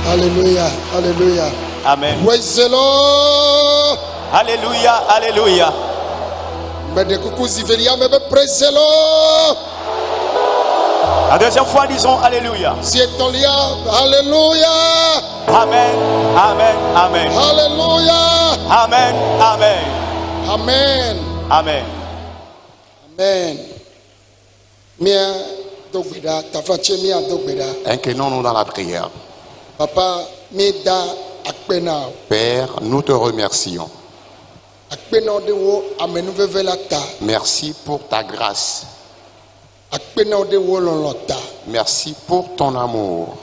Alléluia, alléluia. Amen. Praise the Lord. Alléluia, alléluia. Mais de coucou Zivelia, mais praise the Lord. La deuxième fois, disons alléluia. Si est ton lien, alléluia. Amen, amen, amen. Alléluia. Amen, amen. Amen. Amen. Amen. Mia dogbeda, tafache mia dogbeda. Inclinons-nous dans la prière. Papa, mi da akpena. Père, nous te remercions. Akpena de wo amenu veve la ta. Merci pour ta grâce. Akpena de wo lolota. Merci pour ton amour.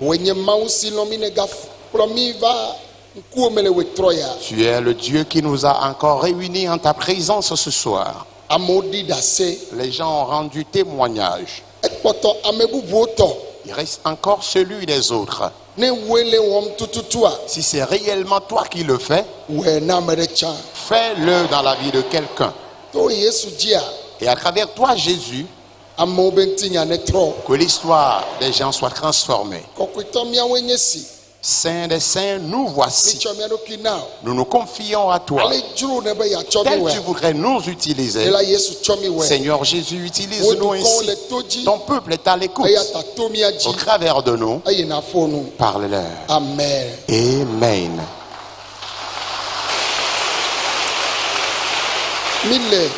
Wenye mausi lomine gaf promi va nkuomele wetroya. Tu es le Dieu qui nous a encore réunis en ta présence ce soir. Amodi dase. Les gens ont rendu témoignage. Ekpoto amebubu oto. Il reste encore celui des autres. Ne wele wom tututua. Si c'est réellement toi qui le fais, We na merecha. fais-le dans la vie de quelqu'un. To Yesu dia. Et à travers toi, Jésus, Amo bentinya netro. que l'histoire des gens soit transformée. Kokwito mia wenyesi. Saint des saints, nous voici. Micho mia doki now. Nous nous confions à toi. Ale juru ne be ya chomi Tel we. tu voudrais nous utiliser. Ela Yesu chomi we. Seigneur Jésus, utilise-nous Wodukon ainsi. le toji. Ton peuple est à l'écoute. Eya ta tomi aji. Au travers de nous, Aye na fonu. parle-leur. Amen. Amen. Mille.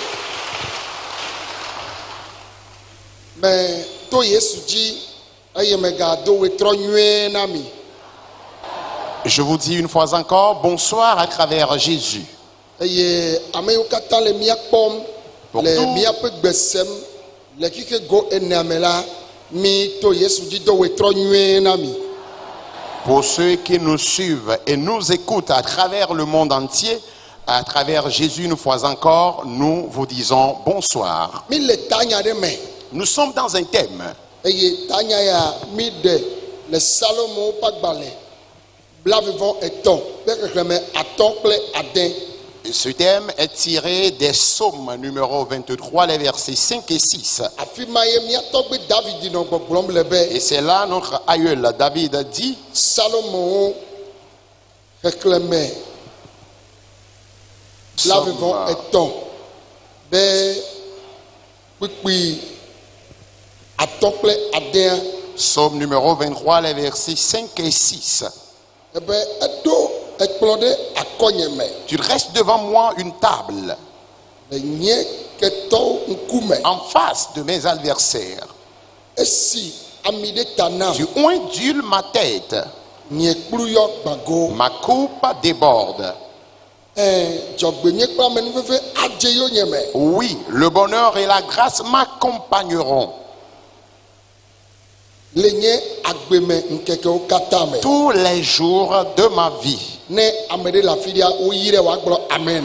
Mais to Yesu ji aye me ga do we tro nyue na mi. Je vous dis une fois encore, bonsoir à travers Jésus. Aye ameyo kata le mia pom le Pour mia pe gbesem le kike go enamela mi to Yesu ji do we tro nyue na mi. Pour ceux qui nous suivent et nous écoutent à travers le monde entier, à travers Jésus une fois encore, nous vous disons bonsoir. Mi le tanya de me. Nous sommes dans un thème. Aye tanya ya mi de le Salomo pagbale. Blavivon eton. Bekreme aton ple aden. Et ce thème est tiré des psaumes numéro 23, les versets 5 et 6. Afima ye mia togbe David no gbogbrom lebe. Et c'est là notre aïeul David dit, Salomo réclamait Blavivon eton. Be pipi aton ple aden. psaume numéro 23, les versets 5 et 6. Ebe edo ekplode akonyeme. Tu restes devant moi une table Le nye keto nkume. en face de mes adversaires. Esi amide tana. Tu ondules ma tête, Nye kpluyo bago. ma coupe déborde. Jogbenye kpa menu veve adjeyo nyeme. Oui, le bonheur et la grâce m'accompagneront Le nye agbeme nkeke o katame. tous les jours de ma vie. Ne amede la filia o yire wa gbro amen.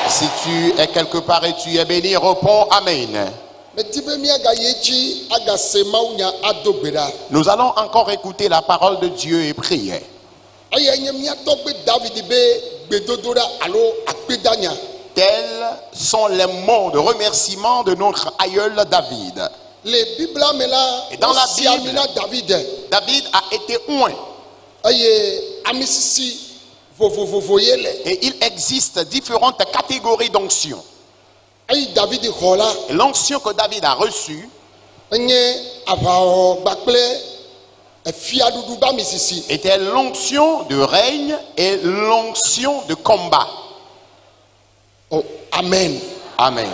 Si tu es quelque part et tu es béni, réponds Amen. Me tibe mi aga yeji aga sema unya adogbeda. Nous allons encore écouter la parole de Dieu et prier. Aye nye mi atogbe David be gbedodora alo akpedanya. Tels sont les mots de remerciement de notre aïeul David. Le Bibla me la Et dans la osi Bible, amina David. David a été oint. Aye amisisi vovovovo yele. Et il existe différentes catégories d'onction. Aye David hola. Et l'onction que David a reçue Nye avao bakple fiadudu ba misisi. était l'onction de règne et l'onction de combat. Oh amen. Amen.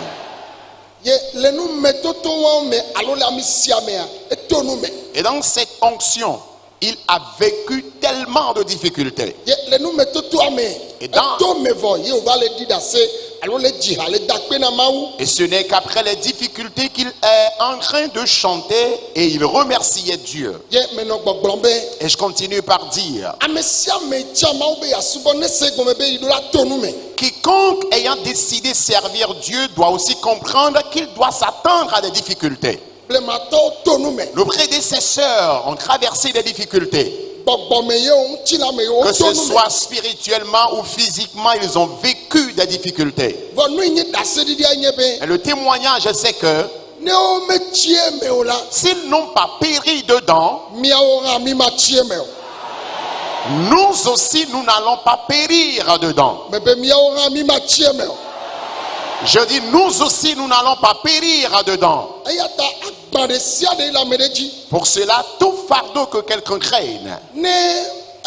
Ye le nu metoto wa me alo la misia me a etonu me. Et dans cette onction, il a vécu tellement de difficultés. Ye le nu metoto a me Et dans- eto me vo ye va le di da se alo le jiha le dakpe na mawu. Et ce n'est qu'après les difficultés qu'il est en train de chanter et il remerciait Dieu. Ye me no gbogblombe Et je continue par dire, amesia me tia mawu be yasubo ne se gome be idola tonu me. quiconque ayant décidé servir Dieu doit aussi comprendre qu'il doit s'attendre à des difficultés. Blemato tonu me. Nos prédécesseurs ont traversé des difficultés. Gbogbo me ye o tina me o Que ce tonu me. soit spirituellement ou physiquement, ils ont vécu des difficultés. Vo nu nyi da se didi anye be Et le témoignage, c'est que ne wo me tie me o la s'ils n'ont pas péri dedans, miawo hã mi ma tie me o nous aussi nous n'allons pas périr dedans. me be miawo hã mi ma tie me o Je dis, nous aussi nous n'allons pas périr dedans. eya ta agba de sia de la me de dzi Pour cela, tout fardeau que quelqu'un craigne, ne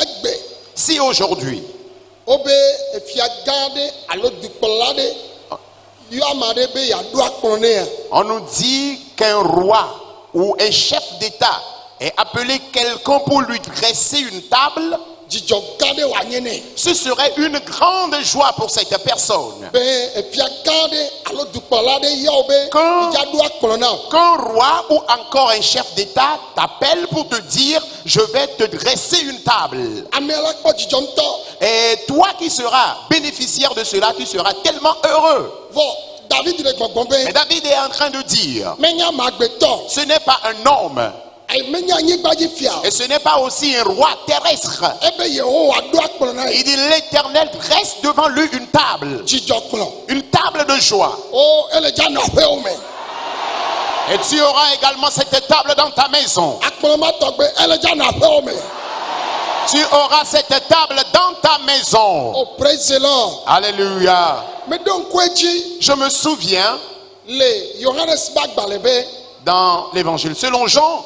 egbe si aujourd'hui wo be efia gã ɖe alo dukplɔla ɖe yɔ ama ɖe be yeaɖo akplɔ nɛ on nous dit qu'un roi ou un chef d'État est appelé quelqu'un pour lui dresser une table, dzidzɔ gã ɖe wòanye nɛ ce serait une grande joie pour cette personne. be efia gã ɖe alo dukplɔla ɖe yɔ wo be Quand- midzaɖo akplɔ na o Qu'un roi ou encore un chef d'État t'appelle pour te dire je vais te dresser une table. ame la kpɔ dzidzɔ ŋutɔ Et toi qui seras bénéficiaire de cela, tu seras tellement heureux. vɔ David le gbɔgbɔ Mais be David est en train de dire, menye amagbetɔ ce n'est pas un homme menye anyigbaji fia et ce n'est pas aussi un roi terrestre. ebe yehowa ɖo akplɔ na ye Il dit l'Éternel dresse devant lui une table dzidzɔkplɔ de joie. o ele dza nɔ aƒewo me Et tu auras également cette table dans ta maison. akplɔ ma tɔgbe ele dza nɔ aƒewo me Tu auras cette table dans ta maison. o praise the Lord Alléluia. meɖo ŋku edzi Je me souviens le Yohanes ƒe agbalẽ be dans l'évangile selon Jean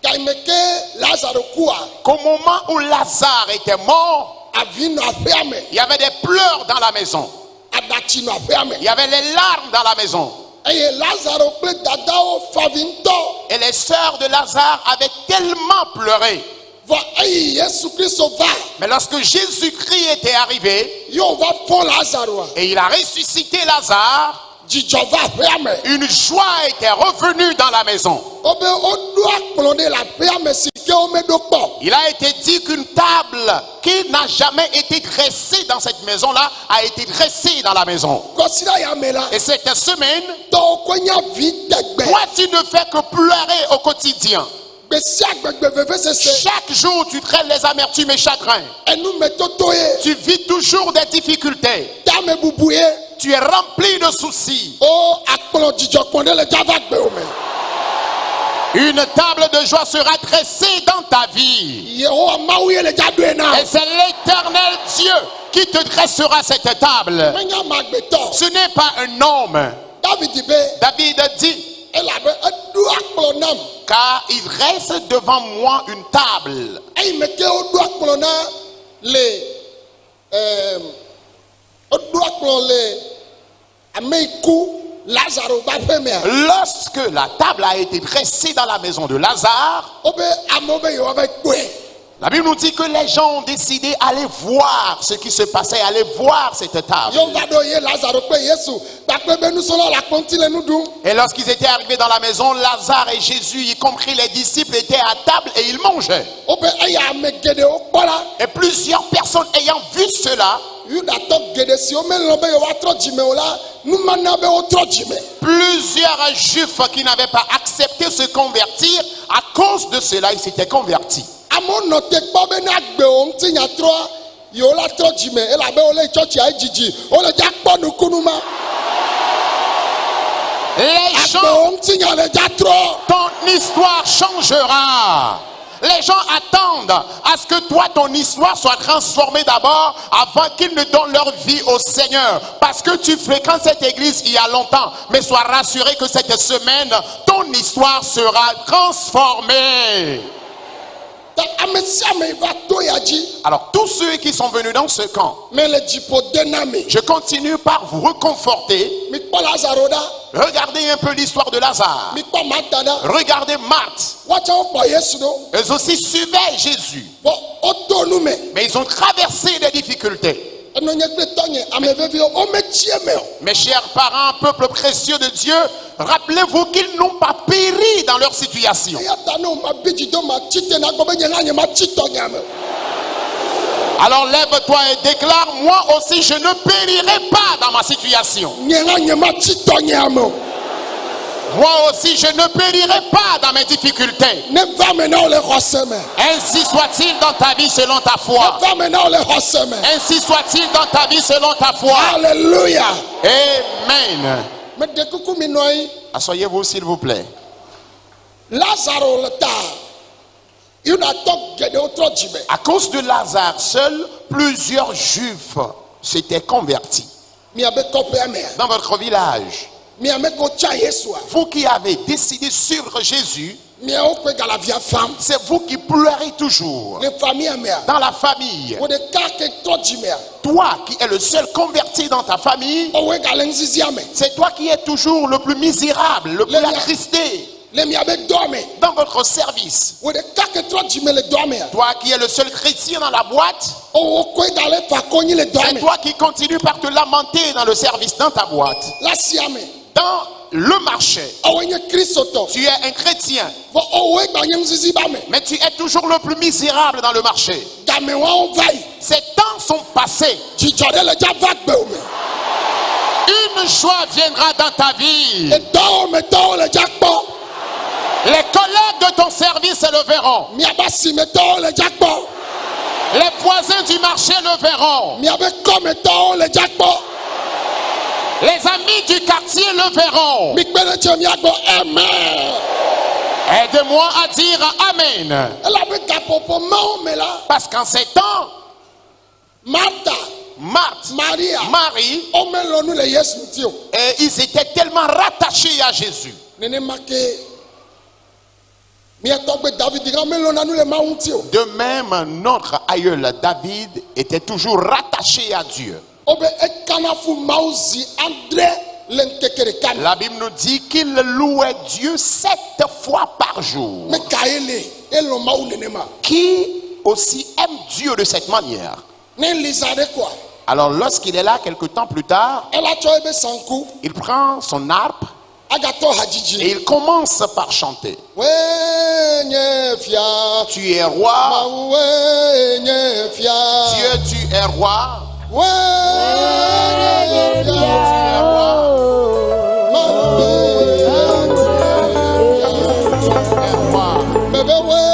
gaime ke Lazaro kua qu'au moment où Lazare était mort, avi nɔ aƒea me il y avait des pleurs dans la maison. aɖatsi nɔ aƒea me Il y avait les larmes dans la maison. eye Lazaro kple dadawo favi ŋutɔ Et les sœurs de Lazare avaient tellement pleuré. vɔ eyi Yesu Kristo va Mais lorsque Jésus-Christ était arrivé ye wòva fɔ Lazaroa et il a ressuscité Lazare, dzidzɔ va aƒea me une joie était revenue dans la maison. wobe woɖo akplɔ ɖe le aƒea me si ke womeɖo kpɔ Il a été dit qu'une table qui n'a jamais été dressée dans cette maison-là a été dressée dans la maison. kɔsira ya me la Et cette semaine, tɔwo koe nye vi tegbe toi, tu ne fais que pleurer au quotidien. gbe sia gbegbe vevesese Chaque jour, tu traînes les amertumes et chagrins. enumetoto ye Tu vis toujours des difficultés. tame bubu ye Tu es rempli de soucis. o akplɔ dzidzɔkpɔ ɖe le dzava gbewo me Une table de joie sera dressée dans ta vie. yehowa mawu ye le dza ɖoe na Et c'est l'Éternel Dieu qui te dressera cette table. menye amagbetɔ Ce n'est pas un homme. David be David dit, elabe eɖo akplɔ nam car il reste devant moi une table. eyi me ke woɖo akplɔ na le woɖo akplɔ le ame yi ku Lazaro ƒe aƒe mea Lorsque la table a été dressée dans la maison de Lazare, wobe amewo be yewoava kpɔe la Bible nous dit que les gens ont décidé d'aller voir ce qui se passait, aller voir cette table. yewo va ɖo ye Lazaro kple Yesu kpakple be nusrɔ̃lawo le akplɔ ŋuti le nu ɖum Et lorsqu'ils étaient arrivés dans la maison, Lazare et Jésus, y compris les disciples, étaient à table et ils mangeaient. wobe eya ame geɖewo kpɔ la Et plusieurs personnes ayant vu cela, Yudatɔ geɖe siwo melɔ̃ be yewoatrɔ dzime o la numana be wotrɔ dzime plusieurs juifs qui n'avaient pas accepté se convertir, à cause de cela, ils s'étaient convertis. amewo nɔ te kpɔ be ne agbewo ŋuti nyatrɔa yewo la trɔ dzime elabe wole tsɔtsia edzidzi wole dza kpɔ nukunu ma Les gens, agbewo ŋuti nya le dza trɔ ton histoire changera. Les gens attendent à ce que toi, ton histoire soit transformée d'abord avant qu'ils ne donnent leur vie au Seigneur. Parce que tu fréquentes cette église il y a longtemps. Mais sois rassuré que cette semaine, ton histoire sera transformée. ta ame sia ame va to ya dzi Alors, tous ceux qui sont venus dans ce camp, mele dziƒo de na mi je continue par vous reconforter. mikpɔ Lazaro ɖa Regardez un peu l'histoire de Lazare. mikpɔ Marta ɖa Regardez Marthe. woatsɛ wokpɔ Yesu ɖo Eux aussi suivaient Jésus. vɔ woto nu me Mais ils ont traversé des difficultés. enɔ nye kple tɔnye ame veviwo wometsi eme o Mes chers parents, peuple précieux de Dieu, rappelez-vous qu'ils n'ont pas péri dans leur situation. eya ta ne womabi dzido matsi te na gbɔ be nye hã nye matsi tɔnye me Alors lève-toi et déclare, moi aussi je ne périrai pas dans ma situation. nye hã nye matsi tɔnye me o Moi aussi je ne périrai pas dans mes difficultés. ne va me na wo le xɔse me Ainsi soit-il dans ta vie selon ta foi. va me na wo le xɔse me Ainsi soit-il dans ta vie selon ta foi. Alléluia. Amen. Mais de coucou minoi, Asseyez-vous s'il vous plaît. Lazaro le ta. Il n'a pas gagné autre jibé. À cause de Lazare seul, plusieurs Juifs s'étaient convertis. Mi abe kopé amé. Dans votre village, Mi ame ko cha Yesua. vous qui avez décidé de suivre Jésus, Mi a okwe galavia femme. c'est vous qui pleurez toujours. Les familles amé. Dans la famille, Ou de kake trop jibé. toi qui es le seul converti dans ta famille, Owe galenzizi amé. c'est toi qui es toujours le plus misérable, le plus attristé Les mi abe dorme. dans votre service. Ou de kake trop jibé le dorme. Toi qui es le seul chrétien dans la boîte, Owe okwe gale fa konyi le c'est dorme. toi qui continues par te lamenter dans le service, dans ta boîte. La si amé. Dans le marché, Owe nye Kristoto. tu es un chrétien, Vo owe galenzizi bame. mais tu es toujours le plus misérable dans le marché. Game wa on vaille. Ces temps sont passés. Jijode le javak be ome. Une joie viendra dans ta vie. Et dorme le jakpo. Les collègues de ton service le verront. Mi aba si me le jakpo. Les voisins du marché le verront. Mi abe comme le jakpo. Les amis du quartier le verront. Mi kpene tse mi agbo amen. Aide-moi à dire Amen. Elle avait gapopo mao me la. Parce qu'en ces temps, Martha, Marthe, Maria, Marie, ome lonu le Yesu tio. et ils étaient tellement rattachés à Jésus. Nene make. Mi atogbe David diga me lona nu le maun tio. De même, notre aïeul David était toujours rattaché à Dieu. Obe ekanafu mauzi André lentekere kan. La Bible nous dit qu'il louait Dieu 7 fois par jour. Me kaele elo mau nene ma. Qui aussi aime Dieu de cette manière? Ne lisade quoi. Alors lorsqu'il est là, quelque temps plus tard, Elle a cho ebe sanku. il prend son harpe Agato et hajiji. il commence par chanter. Wenye fia. Tu es roi, Wenye fia. Dieu tu es roi, Wenye tu fia. es roi, tu es roi. Bebe we.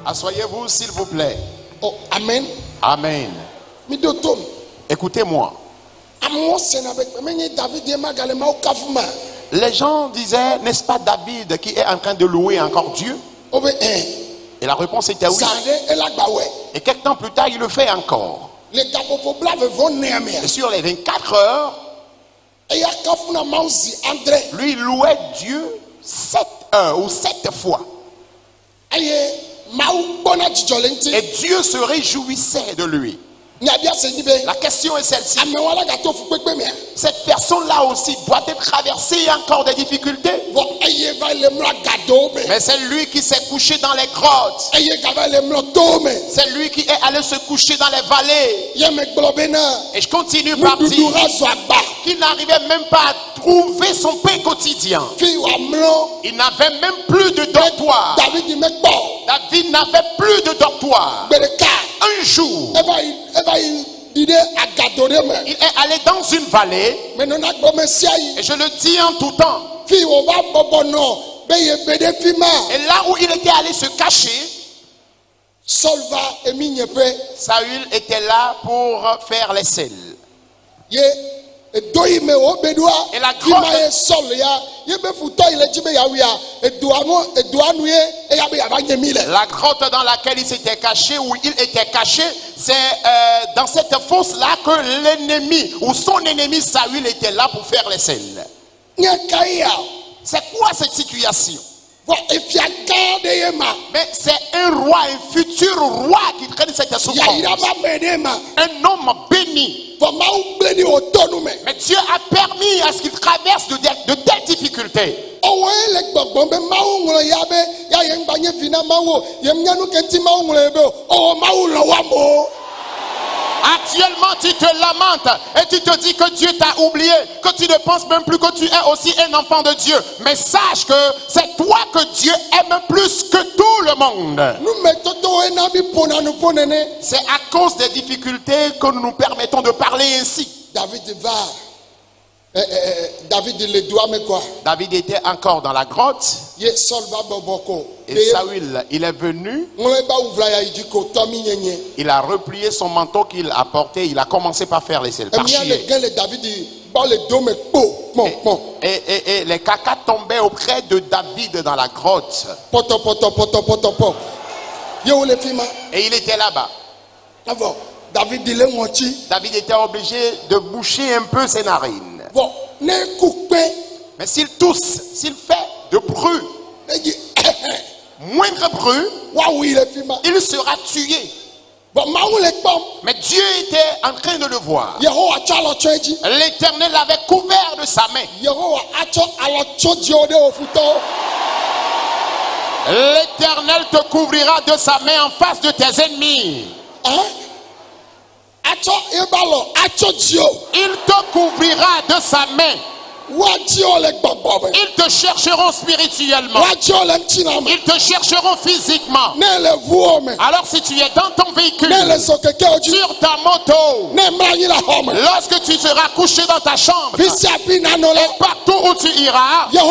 Asseyez-vous s'il vous plaît. Oh, amen. Amen. Mi do tom. Écoutez-moi. Amo sena be menye David e magale ma okafuma. Les gens disaient, n'est-ce pas David qui est en train de louer encore Dieu? Obe Et la réponse était oui. Sade elagbawe. Et quelques temps plus tard, il le fait encore. Le gapopo blave von neame. Et sur les 24 heures, E ya kafuna mauzi André. lui louait Dieu 7 heures ou 7 fois. Aye mau bona jijolenti. Et Dieu se réjouissait de lui. Nyabia se nibe. La question est celle-ci. Amewala gato fu pepe me. Cette personne-là aussi doit-elle traverser encore des difficultés? Vo aye va le mla gado be. Mais c'est lui qui s'est couché dans les grottes. Aye gava le mla tome. C'est lui qui est allé se coucher dans les vallées. Ye me globena. Et je continue par dire Mududura zwagba. qu'il n'arrivait même pas à trouver son pain quotidien. Fi wa mlo. Il n'avait même plus de dortoir. David me gbo. David n'avait plus de dortoir. Bereka. Un jour, Eva dide agadore me. il est allé dans une vallée. Me nona gbo me siai. Et je le dis en tout temps. Fi o va bobo no. Be ye bede fi ma. Et là où il était allé se cacher, Solva emi nyepe. Saül était là pour faire les selles. Ye edoyi me o bedua. Et la Fi ma grotte- ye sol ya. Ye be futo ile jibe ya wia. Eduanu ye e ya be ya ba nyemi le. La grotte dans laquelle il s'était caché, où il était caché, c'est dans cette fosse-là que l'ennemi, ou son ennemi Saül était là pour faire les selles. Nye kaya. C'est quoi cette situation? vɔ efia gã ɖe ye ma. Mais c'est un roi, un futur roi qui traîne cette souffrance. Yayira va me ɖe ma. Un homme béni. Vɔ Mawu gblẽ ɖi wò tɔnu me. Mais Dieu a permis à ce qu'il traverse de telles difficultés. Owóe le gbɔgbɔm be Mawu ŋlɔ ya be ya ye ŋgba nye vi na Mawu o. Yem nya nu ke ŋuti Mawu ŋlɔ ye be o Mawu lɔ wa mo. Actuellement, tu te lamentes et tu te dis que Dieu t'a oublié, que tu ne penses même plus que tu es aussi un enfant de Dieu. Mais sache que c'est toi que Dieu aime plus que tout le monde. C'est à cause des difficultés que nous nous permettons de parler ainsi. David était encore dans la grotte. Et Saül, il est venu. Il a replié son manteau qu'il a porté. Il a commencé par faire les selles. Et les cacas tombaient auprès de David dans la grotte. Et il était là-bas. David était obligé de boucher un peu ses narines. Mais s'il tousse, s'il fait de bruit, moindre bruit, il sera tué. Mais Dieu était en train de le voir. L'Éternel l'avait couvert de sa main. L'Éternel te couvrira de sa main en face de tes ennemis. Il te couvrira de sa main. Ils te chercheront spirituellement. Ils te chercheront physiquement. Alors si tu es dans ton véhicule, sur ta moto, lorsque tu seras couché dans ta chambre, et partout où tu iras, la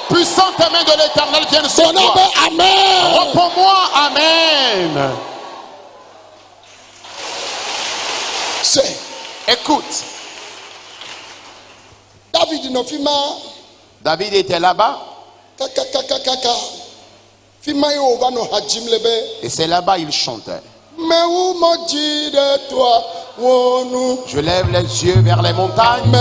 puissante main de l'Éternel vient sur toi. Réponds-moi, Amen. Écoute. David était là-bas. Et c'est là-bas il chantait. Je lève les yeux vers les montagnes.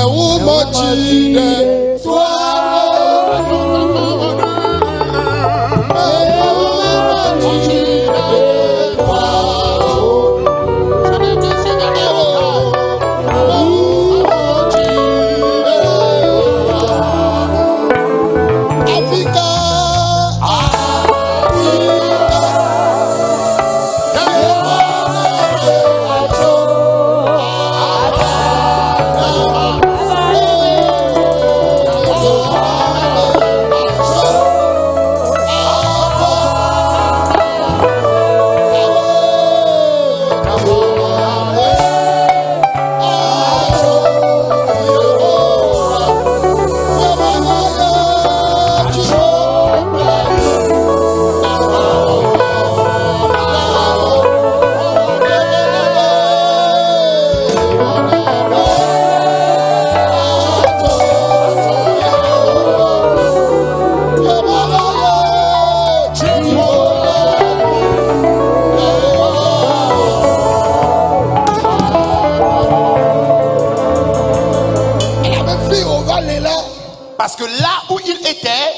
Parce que là où il était,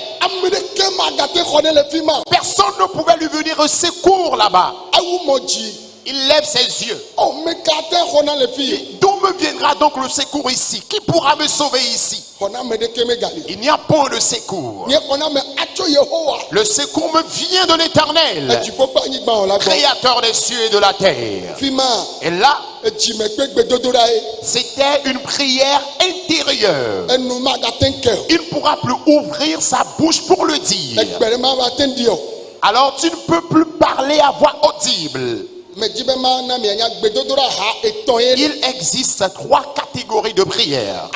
personne ne pouvait lui venir au secours là-bas. Il lève ses yeux. D'où me viendra donc le secours ici? Qui pourra me sauver ici? Il n'y a point de secours. Le secours me vient de l'Éternel, créateur des cieux et de la terre. Et là, c'était une prière intérieure. Il ne pourra plus ouvrir sa bouche pour le dire. Alors tu ne peux plus parler à voix audible. Il existe 3 catégories de prières.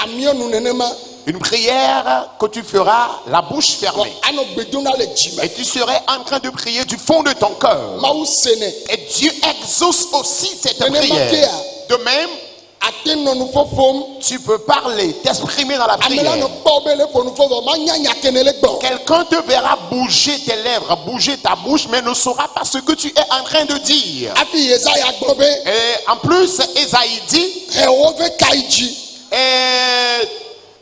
Une prière que tu feras la bouche fermée. Et tu serais en train de prier du fond de ton cœur. Et Dieu exauce aussi cette prière. De même, tu peux parler, t'exprimer dans la prière. Quelqu'un te verra bouger tes lèvres, bouger ta bouche, mais ne saura pas ce que tu es en train de dire. Et en plus, Ésaïe dit,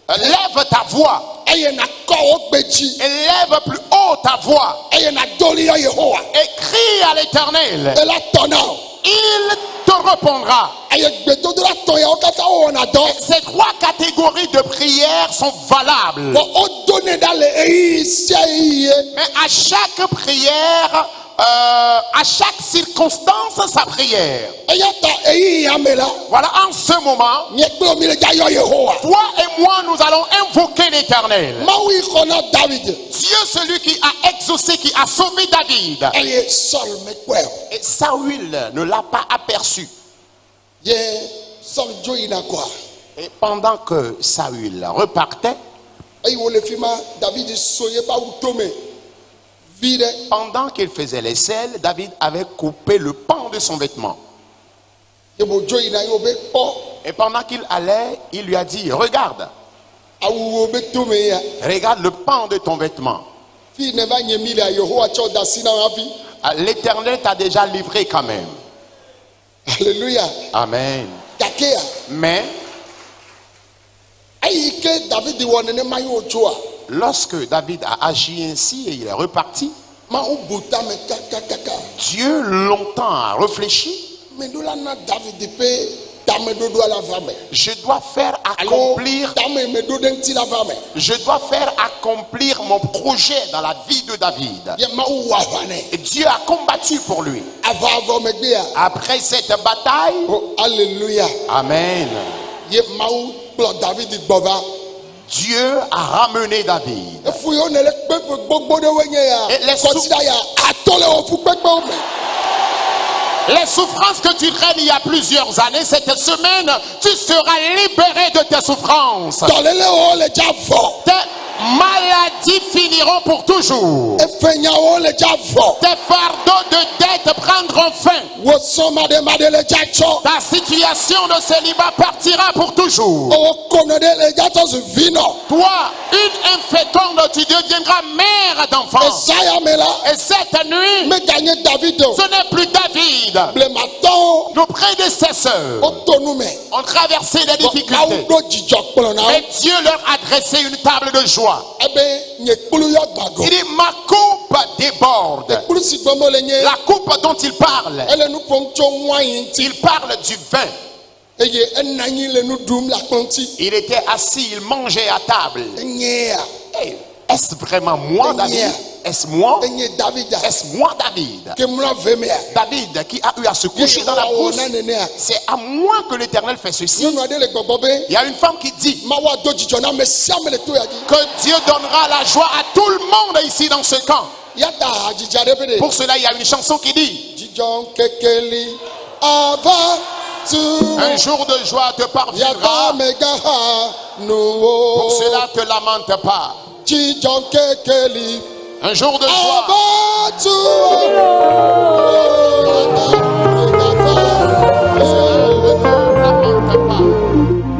lève ta voix. eye nakɔ wo gbe dzi Élève plus haut ta voix eye nadoli yɔ Yehowa et crie à l'Éternel. ela tɔna o Il te répondra. eye gbedodola tɔn yawo katã wowɔna dɔ Ces trois catégories de prières sont valables. bɔn wodonɛ ɖa le eyi sia eyi ye Mais à chaque prière, à chaque circonstance, sa prière. eya ta eyi ya me la Voilà, en ce moment, nye kple mi le dza yɔ Yehowa toi et moi, nous allons invoquer l'Éternel. mawu yi xɔ na David Dieu, celui qui a exaucé, qui a sauvé David. eye Saul mekpɔe o Et Saül ne l'a pas aperçu. ye Saul dzo yina kɔa Et pendant que Saül repartait, eye wo le fi ma David so ye ba wu tome vi ɖe pendant qu'il faisait les selles, David avait coupé le pan de son vêtement. ye bo dzo yina ye wo be kpɔ Et pendant qu'il allait, il lui a dit, regarde, awu wo be tome ya regarde le pan de ton vêtement. fi ne va nye mi le Yehowa tsɔ da si na wo hafi L'Éternel t'a déjà livré quand même. Alléluia Amen. gake ya Mais eyi ke David wɔ nenema ye wo dzoa lorsque David a agi ainsi et il est reparti, mawu bu tame kakakaka Dieu longtemps a réfléchi. meɖola na David ƒe tameɖoɖoa la va me Je dois faire alo accomplir, tame meɖo ɖe ŋuti la va me je dois faire accomplir mon projet dans la vie de David. ye mawu wɔ aʋa nɛ Et Dieu a combattu pour lui. avɔ megbea Après cette bataille, o Alléluia Amen, ye mawu kplɔ David gbɔ va Dieu a ramené David. efu yiwo ne le kpeƒe gbogbo ɖewoe nye ya Et les kɔsida ya ato le wo fukpekpewo me Les souffrances que tu traînes il y a plusieurs années, cette semaine, tu seras libéré de tes souffrances. dɔlélewo le dza vɔ Tes maladies finiront pour toujours. efenyawo le dza vɔ Tes fardeaux de dette prendront fin. wo sɔn maɖemaɖe le dza tsɔ Ta situation de célibat partira pour toujours. wo konɔ ɖe le dza tsɔ zu vinɔ Toi, une inféconde, tu deviendras mère d'enfants. esaya me la Et cette nuit, meganye David o ce n'est plus David. blematɔwo Nos prédécesseurs woto nu me ont traversé des mawu difficultés. ɖo dzidzɔ kplɔ na wo Mais Dieu leur a dressé une table de joie. ebe nye kplu yɔ gbago Il dit, ma coupe déborde. kplu si gbɔmɔ le nye La coupe dont il parle, ele nu ƒom tso wain ŋuti il parle du vin. eye ena anyi le nu ɖum le akplɔ ŋuti Il était assis, il mangeait à table. enye ya Hey, est-ce vraiment moi, David? Est-ce moi? enye David a Est-ce moi, David? ke mlɔ ve mea David qui a eu à se coucher dans la Yehowa wɔ brousse. na nenea C'est à moi que l'Éternel fait ceci. nyɔnu aɖe le gbɔgbɔ be Il y a une femme qui dit mawu ado dzidzɔ na ame sia ame le to ya dzi que Dieu donnera la joie à tout le monde ici dans ce camp. ya ta hadzidzi aɖe be Pour ɖe cela, il y a une chanson qui dit dzidzɔ kekeli ava tu un jour de joie te yata parviendra. megaha nuwo Pour cela, te lamente pas. dzidzɔ kekeli Un jour de joie. ava tu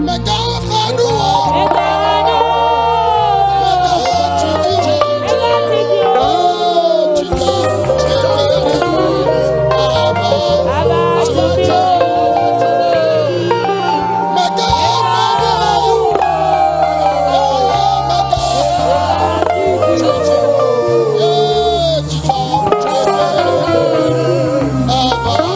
megaha nuwo Ava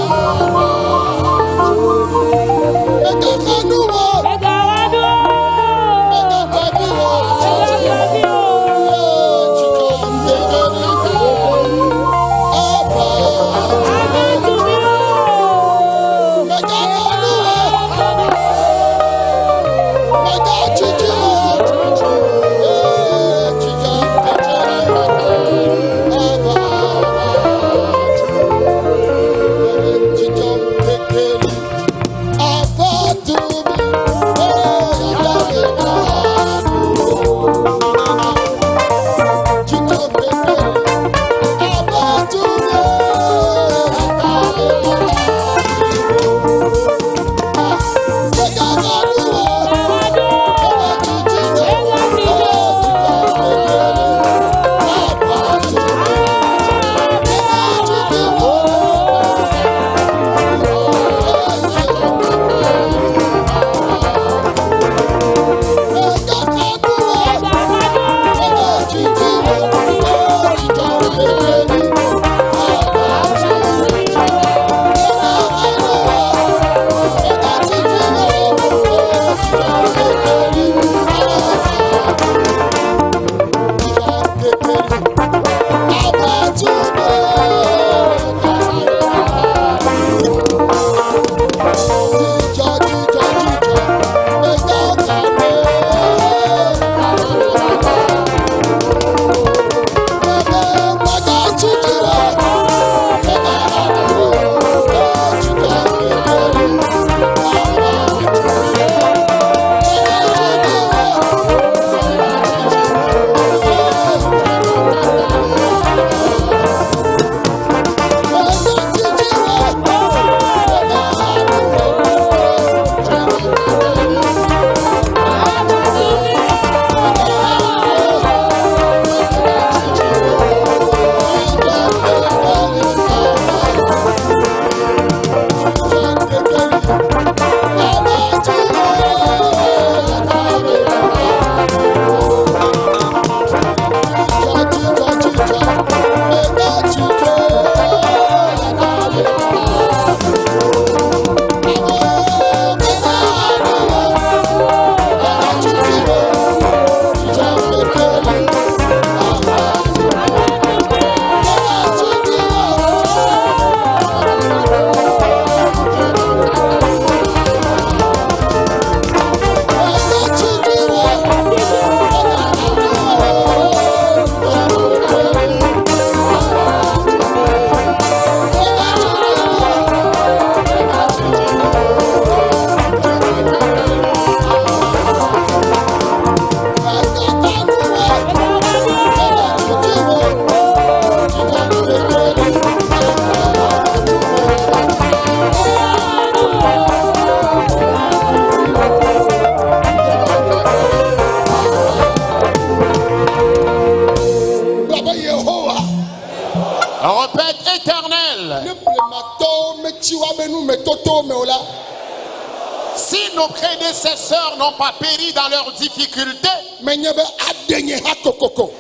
Si nos prédécesseurs n'ont pas péri dans leurs difficultés, menye be adenye ha kokoko.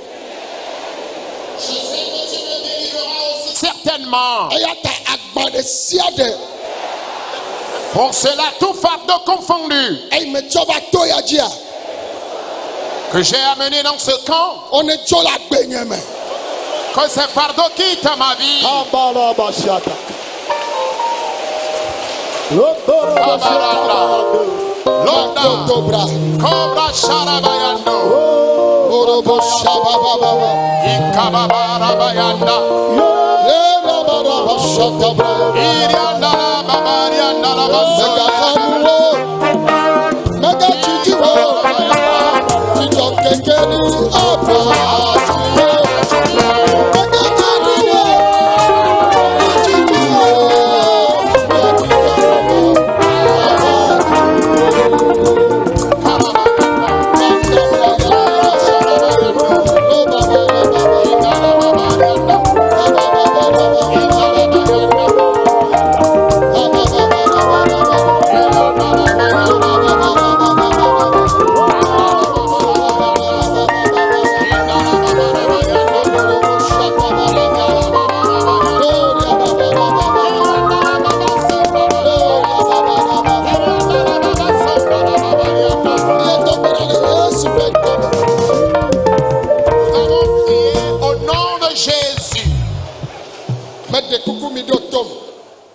certainement. Eyata agbade siade. Pour cela, tout fardeau confondu Ey me joba toya jia. que j'ai amené dans ce camp, On est jola benyeme. que ces fardeaux quittent ma vie. Londa, Dobra. Cobra Sharabayando, Orobo shababa. Ikababarabayanda, Era bara shatabra. Irianda, Babarianda, Mega kamuo. Mega chichiwo. Chicho kekeni apa. Mega chichiwo.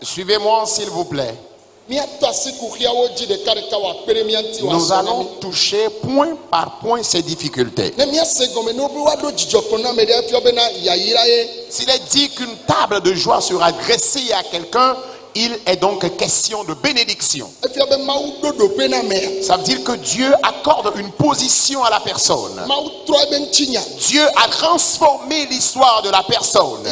Suivez-moi s'il vous plaît. Nous allons toucher point par point ces difficultés. S'il est dit qu'une table de joie sera dressée à quelqu'un, il est donc question de bénédiction. Ça veut dire que Dieu accorde une position à la personne. Dieu a transformé l'histoire de la personne.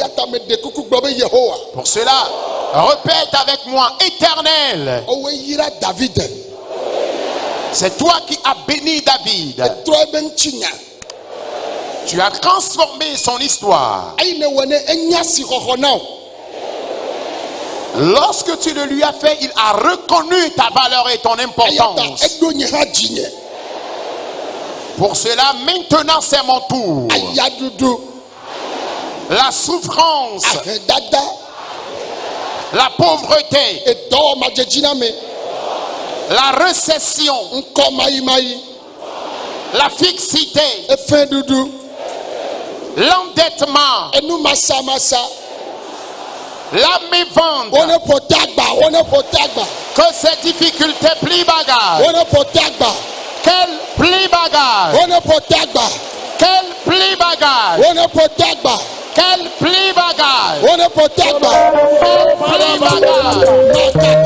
Pour cela, répète avec moi, Éternel, c'est toi qui as béni David. Tu as transformé son histoire. Lorsque tu le lui as fait, il a reconnu ta valeur et ton importance. Pour cela, maintenant c'est mon tour. La souffrance, la pauvreté, la récession, la fixité, l'endettement, la mévente, que ces difficultés plient bagage. Quel plie bagage. Quel plie bagage. Quel plie bagage. Quel plie bagage.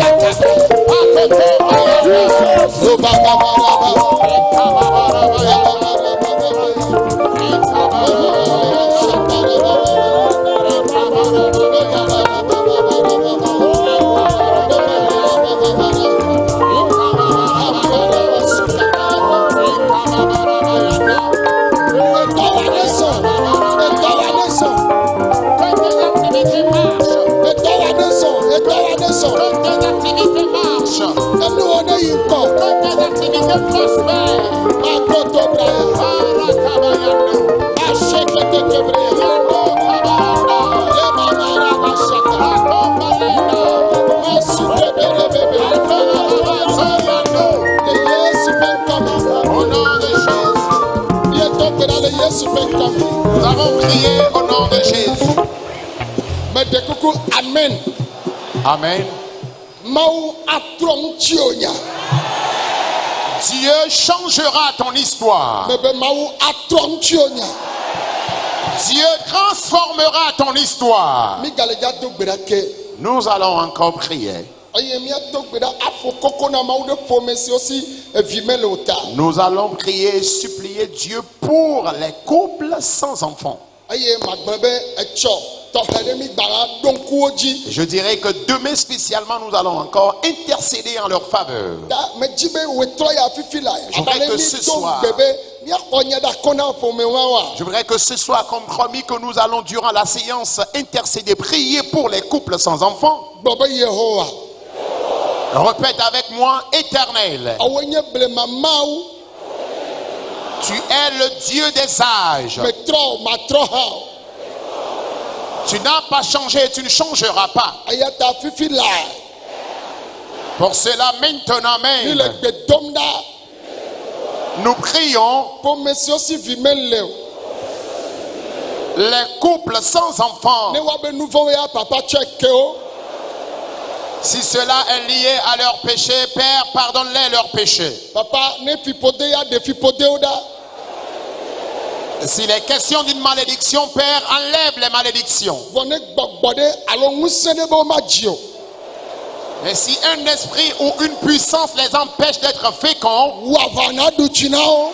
Nous avons prié au nom de Jésus. Amen. Amen. Dieu changera ton histoire. Dieu transformera ton histoire. Nous allons encore prier. Nous allons prier et supplier Dieu pour les couples sans enfants. Je dirais que demain spécialement nous allons encore intercéder en leur faveur. Je voudrais que ce soit comme promis que nous allons durant la séance intercéder, prier pour les couples sans enfants. Répète avec moi, Éternel. Awenye blema mau. Tu es le Dieu des âges. Metro matro hao. Tu n'as pas changé et tu ne changeras pas. Ayata fifi la. Pour cela, maintenant Ni le même, gbedomda. nous prions Pour monsieur si vimele. les couples sans enfants. Ne wabe nouveau ya papa checkeo. Si cela est lié à leurs péchés, Père, pardonne-les leurs péchés. Papa ne fipode ya de fipode oda. S'il est question d'une malédiction, Père, enlève les malédictions. Vone gbogbode alo musene bo majio. Et si un esprit ou une puissance les empêche d'être féconds, Wavana duchinao.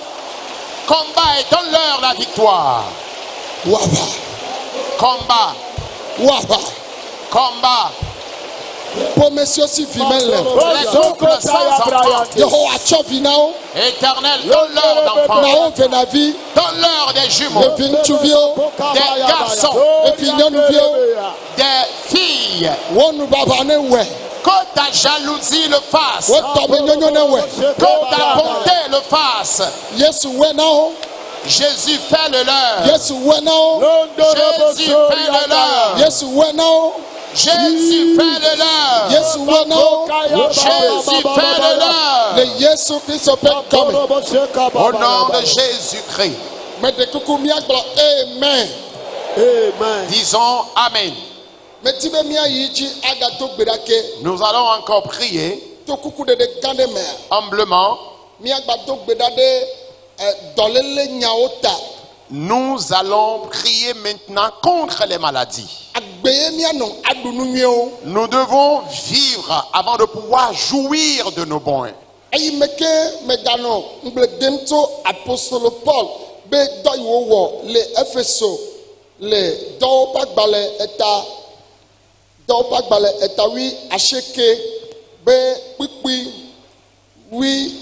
combat et donne-leur la victoire. Wava. Combat, Wava. combat. Pour monsieur si vimele. Les couples sans enfants. Yehowa chovinao. Éternel, donne-leur d'enfants. Nao venavi. Donne-leur des jumeaux, Et puis tuvio. des garçons, Et puis nyonuvio. des filles. Wonu baba ne we. Que ta jalousie le fasse. Wotobe nyonyo ne we. Que ta bonté le fasse. Yesu we nao. Jésus fait le leur. Yesu we nao. Jésus fait le leur. Yesu we nao. Jésus fait le leur. Yesu we nao. Jésus fait le leur. Le Yesu Christ peut coming. Au nom de Jésus-Christ. Mais de kuku miagba amen. Amen. Disons Amen. Mais tibe mia yiji agato gbedake. Nous allons encore prier To kuku de gande me. humblement. Miagba to gbedade dolele nyaota. Nous allons prier maintenant contre les maladies. Agbeye mia no adunu nyeo. Nous devons vivre avant de pouvoir jouir de nos bons. Ayi meke medano mbledemto apostole Paul be do iwo le Efeso le do pagbale eta wi asheke be pipi wi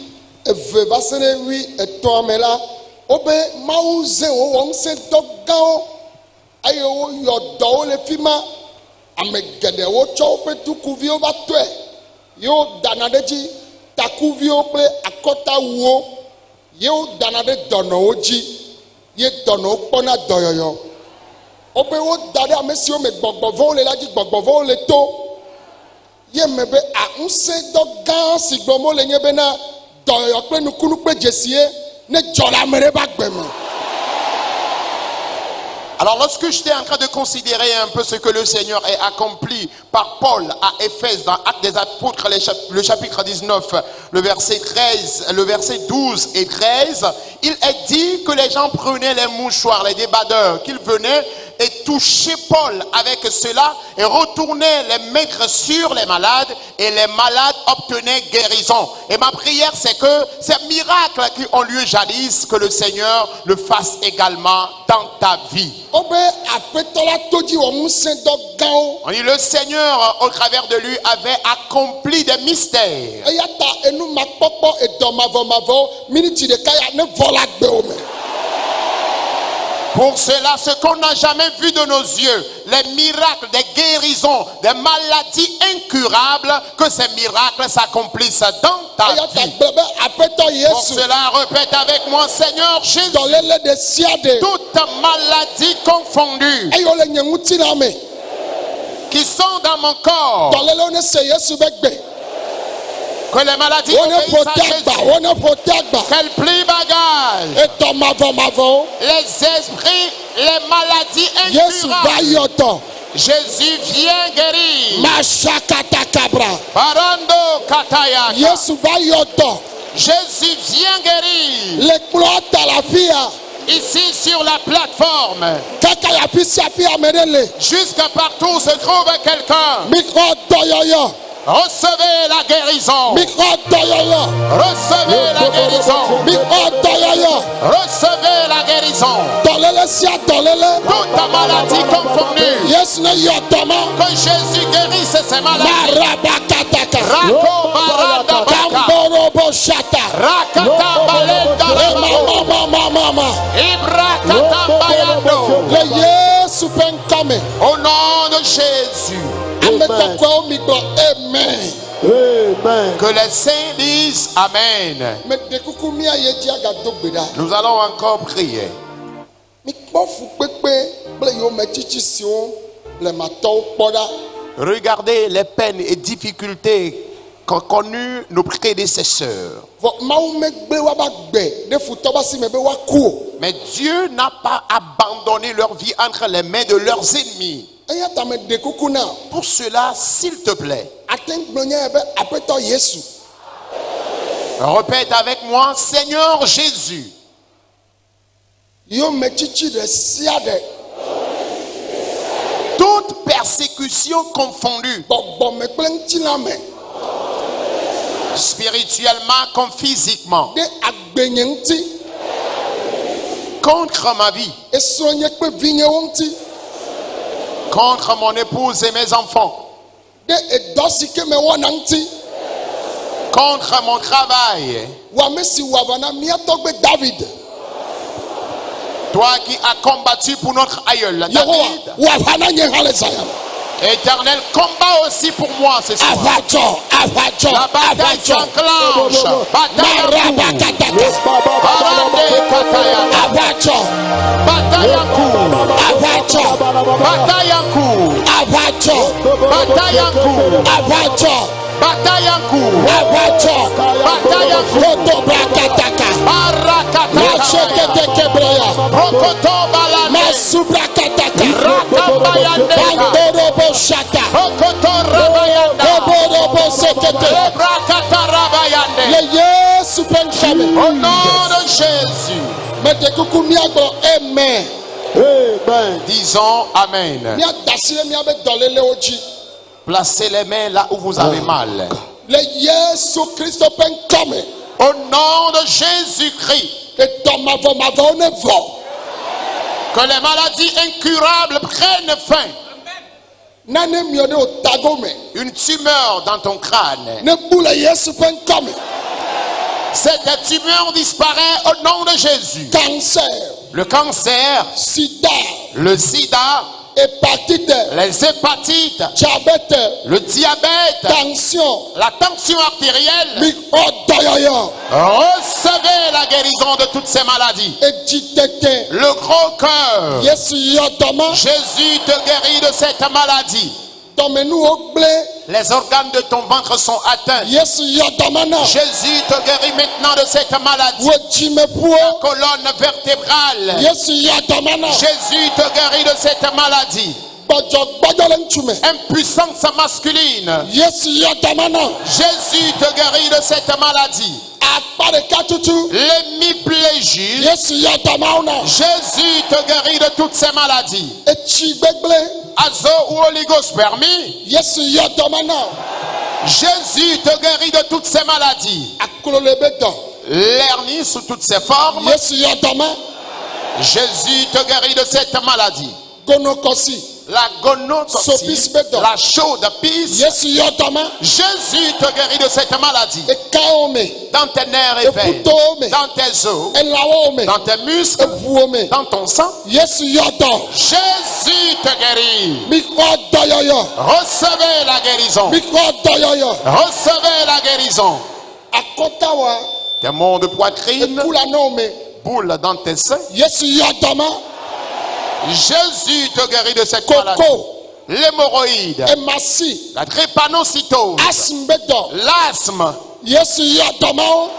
eve vasere wi eto amela obe mauze wo won se dogao ayo wo yodo le fima amegede wo cho pe tukuvi o ba to e yo danadeji takuvio kple akɔta wuwo yewo dana ɖe dɔnɔwo dzi ye dɔnɔwo kpɔna dɔyɔyɔ wobe wo da ɖe ame siwo me gbɔgbɔvɔwo le la dzi gbɔgbɔvɔwo le to ye me be ŋusẽdɔ gã si gblɔm wole nye bena dɔyɔyɔ kple nukunu kple dzesie ne dzɔ le ame ɖe ƒe agbe me. Alors lorsque j'étais en train de considérer un peu ce que le Seigneur a accompli par Paul à Éphèse dans Actes des Apôtres, le chapitre 19, le verset 12 et 13, il est dit que les gens prenaient les mouchoirs, les débardeurs, qu'ils venaient et touchaient Paul avec cela et retournaient les mettre sur les malades et les malades obtenaient guérison. Et ma prière c'est que ces miracles qui ont lieu jadis, que le Seigneur le fasse également dans ta vie. On dit le Seigneur au travers de lui avait accompli des mystères. Pour cela, ce qu'on n'a jamais vu de nos yeux, les miracles, des guérisons, des maladies incurables, que ces miracles s'accomplissent dans ta vie. Pour cela, répète avec moi, Seigneur Jésus, toute maladie confondue qui sont dans mon corps, que les maladies obéissent à Jésus, qu'elles plient bagage, les esprits, les maladies incurables, Jésus vient guérir. Parando kataya. Jésus vient guérir. Ici sur la plateforme, jusqu'à partout où se trouve quelqu'un, recevez la guérison. Recevez la guérison. Recevez la guérison. Toute ta maladie confondue, que Jésus guérisse ces maladies. Rako baranda baka. Rakata balenda rebao. Ibrakata bayando. Au nom de Jésus. Amen. Amen. Que les saints disent Amen. Me de kuku mia ye dzi agado gbe ɖa. Nous allons encore prier. Mi kpɔ fukpekpe kple yewo me tsitsi siwo le matɔwo kpɔ ɖa. Regardez les peines et difficultés qu'ont connues nos prédécesseurs. Vɔ Mawu megbe woaba gbe ɖe futɔ ba si me be woaku o. Mais Dieu n'a pas abandonné leur vie entre les mains de leurs ennemis. Eya ta me de kuku na. Pour cela, s'il te plaît, Ate ŋu gblɔ nya be aƒetɔ Yesu. répète avec moi, Seigneur Jésus, Yewo me tsitsi ɖe sia ɖe. toute persécution confondue, Gbɔgbɔme kple ŋutilã me. spirituellement comme physiquement, Ɖe agbenye ŋuti. contre ma vie, Esrɔ̃nye kple vinyewo ŋuti. contre mon épouse et mes enfants, Ɖe edɔ si ke me wɔna ŋuti. contre mon travail, Wɔ ame si wɔ aʋa na mía tɔgbe David. toi qui as combattu pour notre aïeul Yehowa David, wɔ aʋa na nye hã le Zion. Éternel, combat aussi pour moi ce soir. Aʋatsɔ, aʋatsɔ, La bataille aʋatsɔ. s'enclenche. Bataille à coup. Marabakataka. Barande Kataya. Aʋatsɔ, Bataille à coup. aʋatsɔ, Bataille à coup. aʋatsɔ, Bataille à coup. aʋatsɔ, Bataille à coup. aʋatsɔ. Bataille à coup. Kotobrakataka. Barakata. Macheketekebreya. Rokoto balade. Masubrakataka. Rakabayandeka. Bandorobo shaka. Rokoto rabayanda. Koborobo sekete. Brakata rabayande. Le Yesu ƒe ŋkɔme. Au nom de Jésus. Mede kuku míagbɔ amen. Disons Amen. Míada asi ɖe míabe dɔlélewo dzi. Placez les mains là où vous avez mal. Le Yesu Kristo ƒe ŋkɔme. Au nom de Jésus-Christ. Ke dɔmavɔmavɔwo ne vɔ. Que les maladies incurables prennent fin. Nane miɔ ɖe wò tago me. Une tumeur dans ton crâne. Ne bu le Yesu ƒe ŋkɔme. Cette tumeur disparaît au nom de Jésus. Cancer, Le cancer, sida, le sida, hépatite, les hépatites, diabète, le diabète, tension, la tension artérielle. micro-dɔyɔyɔ, Recevez la guérison de toutes ces maladies. edzitete. Le gros cœur. Yesu yɔ dɔma. Jésus te guérit de cette maladie. Dɔmenuwo gblẽ. Les organes de ton ventre sont atteints. Yesu yɔ dɔma na. Jésus te guérit maintenant de cette maladie. Wo dzimeƒuwo. Colonne vertébrale. Yesu yɔ dɔma na. Jésus te guérit de cette maladie. Gbɔdzɔgbɔdzɔ le ŋutsu me. Impuissance masculine. Yesu yɔ dɔma na. Jésus te guérit de cette maladie. Akpa ɖeka tutu. L'hémiplégie. Yesu yɔ dɔmawo na. Jésus te guérit de toutes ces maladies. Etsi gbegblẽ. Azo ou oligospermie. Yesu yɔ dɔma na. Jésus te guérit de toutes ces maladies. Aklo le be dɔ. L'hernie sous toutes ses formes. Yesu yɔ dɔma. Jésus te guérit de cette maladie. Gonokɔsi. La gonotoxie, Sopis bedon. la chaude pisse. Yesu yɔ dɔma. Jésus te guérit de cette maladie. Ekawo me. Dans tes nerfs et veines, Ekutowo me. dans tes os, Elãwo me. dans tes muscles, Eʋuwo me. dans ton sang. Yesu yɔ dɔ. Jésus te guérit. Mikɔ dɔyɔyɔ. Recevez la guérison. Mikɔ dɔyɔyɔ. Recevez la guérison. Akɔtawa. Tes maux de poitrine, Ekulanɔwo me. boules dans tes seins. Yesu yɔ dɔma. Jésus te guérit de cette maladie. Koko. L'hémorroïde, Emasi. la drépanocytose, Asthme be dɔ. l'asthme. Yesu yɔ dɔmawo.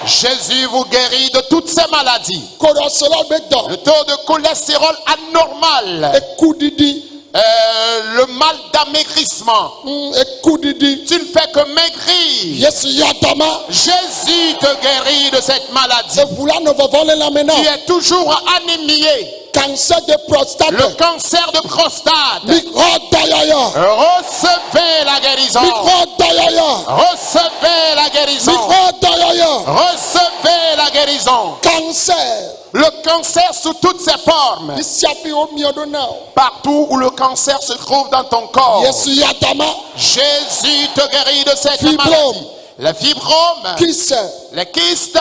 Jésus vous guérit de toutes ces maladies. Koɖɔsela be dɔ. Le taux de cholestérol anormal, Ekudidi. le mal d'amaigrissement. Ekudidi. Tu ne fais que maigrir. Yesu yɔ dɔma. Jésus te guérit de cette maladie. Eʋula nɔ vɔvɔ le lãme na. Tu es toujours anémié. Cancer de prostate. Le cancer de prostate. Mikɔ dɔyɔyɔ. Recevez la guérison. Mikɔ dɔyɔyɔ. Recevez la guérison. Mikɔ dɔyɔyɔ. Recevez la guérison. Cancer. Le cancer sous toutes ses formes. Disiapi wo miɔ ɖo na o. Partout où le cancer se trouve dans ton corps. Yesu yɔ dɔma. Jésus te guérit de cette Fibrome. maladie. Les fibromes, Kise. les kystes.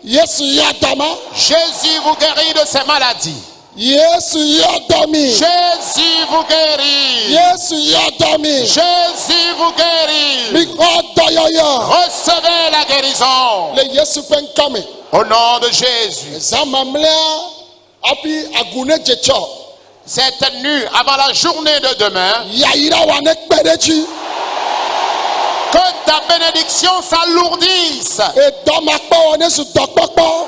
Yesu yɔ dɔma. Jésus vous guérit de ces maladies. Yesu yɔ dɔmi. Jésus Jésus vous guérit. Yesu yɔdɔmi. Jésus vous guérit. Mixɔ dɔyɔyɔ. Recevez la guérison. Le Yesu ƒe ŋkɔme. Au nom de Jésus. Zamamlea afi agune dzetsɔ. Cette nuit, avant la journée de demain, Yayira wa ne kpe ɖe dzi. que ta bénédiction s'alourdisse. Edɔmakpɔ wɔ ne su dɔkpɔkpɔ.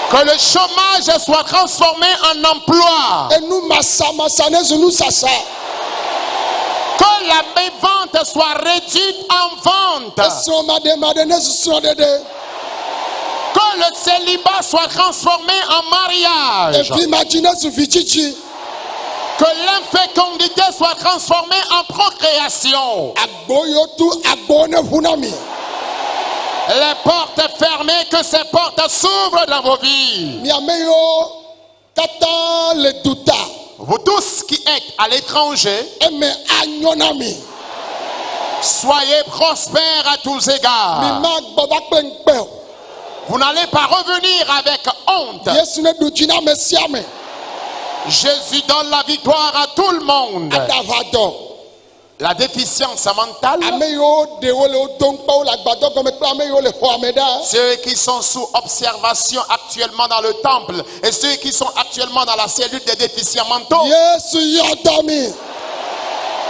Que le chômage soit transformé en emploi. Enu masamasa ne su nusasa. Que la mévente soit réduite en vente. Esrɔ̃maɖemaɖe ne su srɔ̃ɖeɖe. Que le célibat soit transformé en mariage. Evimadzi ne su vitsitsi. Que l'infécondité soit transformée en procréation. Agbo yiwo tu agbo ne ʋu na mi. Les portes fermées, que ces portes s'ouvrent dans vos vies. Mi ame yiwo katã le duta. Vous tous qui êtes à l'étranger, Eme anyɔ na mi. soyez prospères à tous Mi égards. ma gbɔ va kpe ŋkpe o. Vous n'allez pas revenir avec honte. Yesu ne ɖu dzi na ame sia ame. Jésus donne la victoire à tout le monde. Aɖavadɔ. La déficience mentale, Ame yiwo ɖewo le wo dom kpe wo le agbadɔ gɔme kple ame yiwo le xɔa me ɖa. ceux qui sont sous observation actuellement dans le temple et ceux qui sont actuellement dans la cellule des déficients mentaux, Yesu yɔdɔ mi.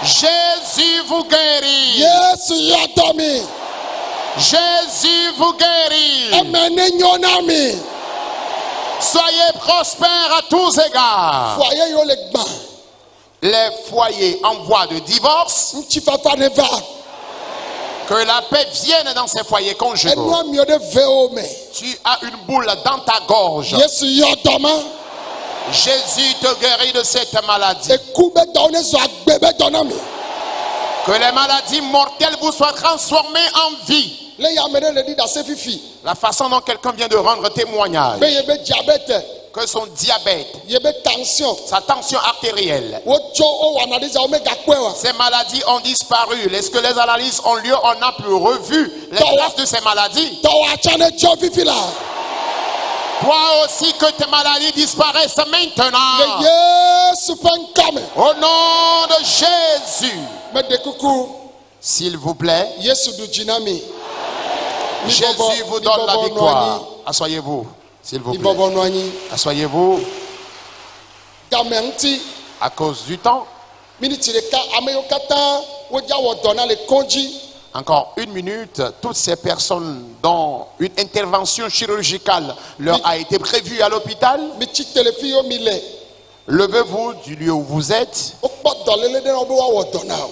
Jésus vous guérit. Yesu yɔdɔ mi. Jésus vous guérit. Eme ne nyɔ na mi. Soyez prospères à tous égards. Foyer yiwo le gbã. Les foyers en voie de divorce, Ŋutifafa ne va. que la paix vienne dans ces foyers conjugaux. Enua miɔ ɖe vewo me. Tu as une boule dans ta gorge. Yesu yɔdɔ ma. Jésus te guérit de cette maladie. Eku be dɔwo ne zɔ agbe be dɔ na mi. Que les maladies mortelles vous soient transformées en vie. Le yame ɖe le ɖi ɖe ase fifi. La façon dont quelqu'un vient de rendre témoignage, Be yebe diabète. que son diabète, Yebe tension. sa tension artérielle, Wotso wo wɔna ɖe zã wo megakpɔe wa. ces maladies ont disparu. Est-ce que les analyses ont lieu? On n'a plus revu les traces de ces maladies. Tɔwo atsa ne tso fifi la. Toi aussi, que tes maladies disparaissent maintenant. Le Yesu ƒe ŋkɔme. Au nom de Jésus. Meɖe kuku. S'il vous plaît, Yesu ɖu dzi na mi. Mi Jésus bɔbɔ- vous mi donne la bɔbɔ nɔ victoire. Asseyez-vous, s'il vous anyi. Mi plaît. bɔbɔ nɔ anyi. Asseyez-vous. Game ŋuti. À cause du temps, Miniti ɖeka ame yiwo katã wodza wɔ dɔ na le kɔdzi. encore une minute, toutes ces personnes dont une intervention chirurgicale leur a été prévue à l'hôpital, Mitsi telefi yiwo mi le. levez-vous du lieu où vous êtes. Wokpɔ dɔléle ɖe na wo be woawɔ dɔ na o.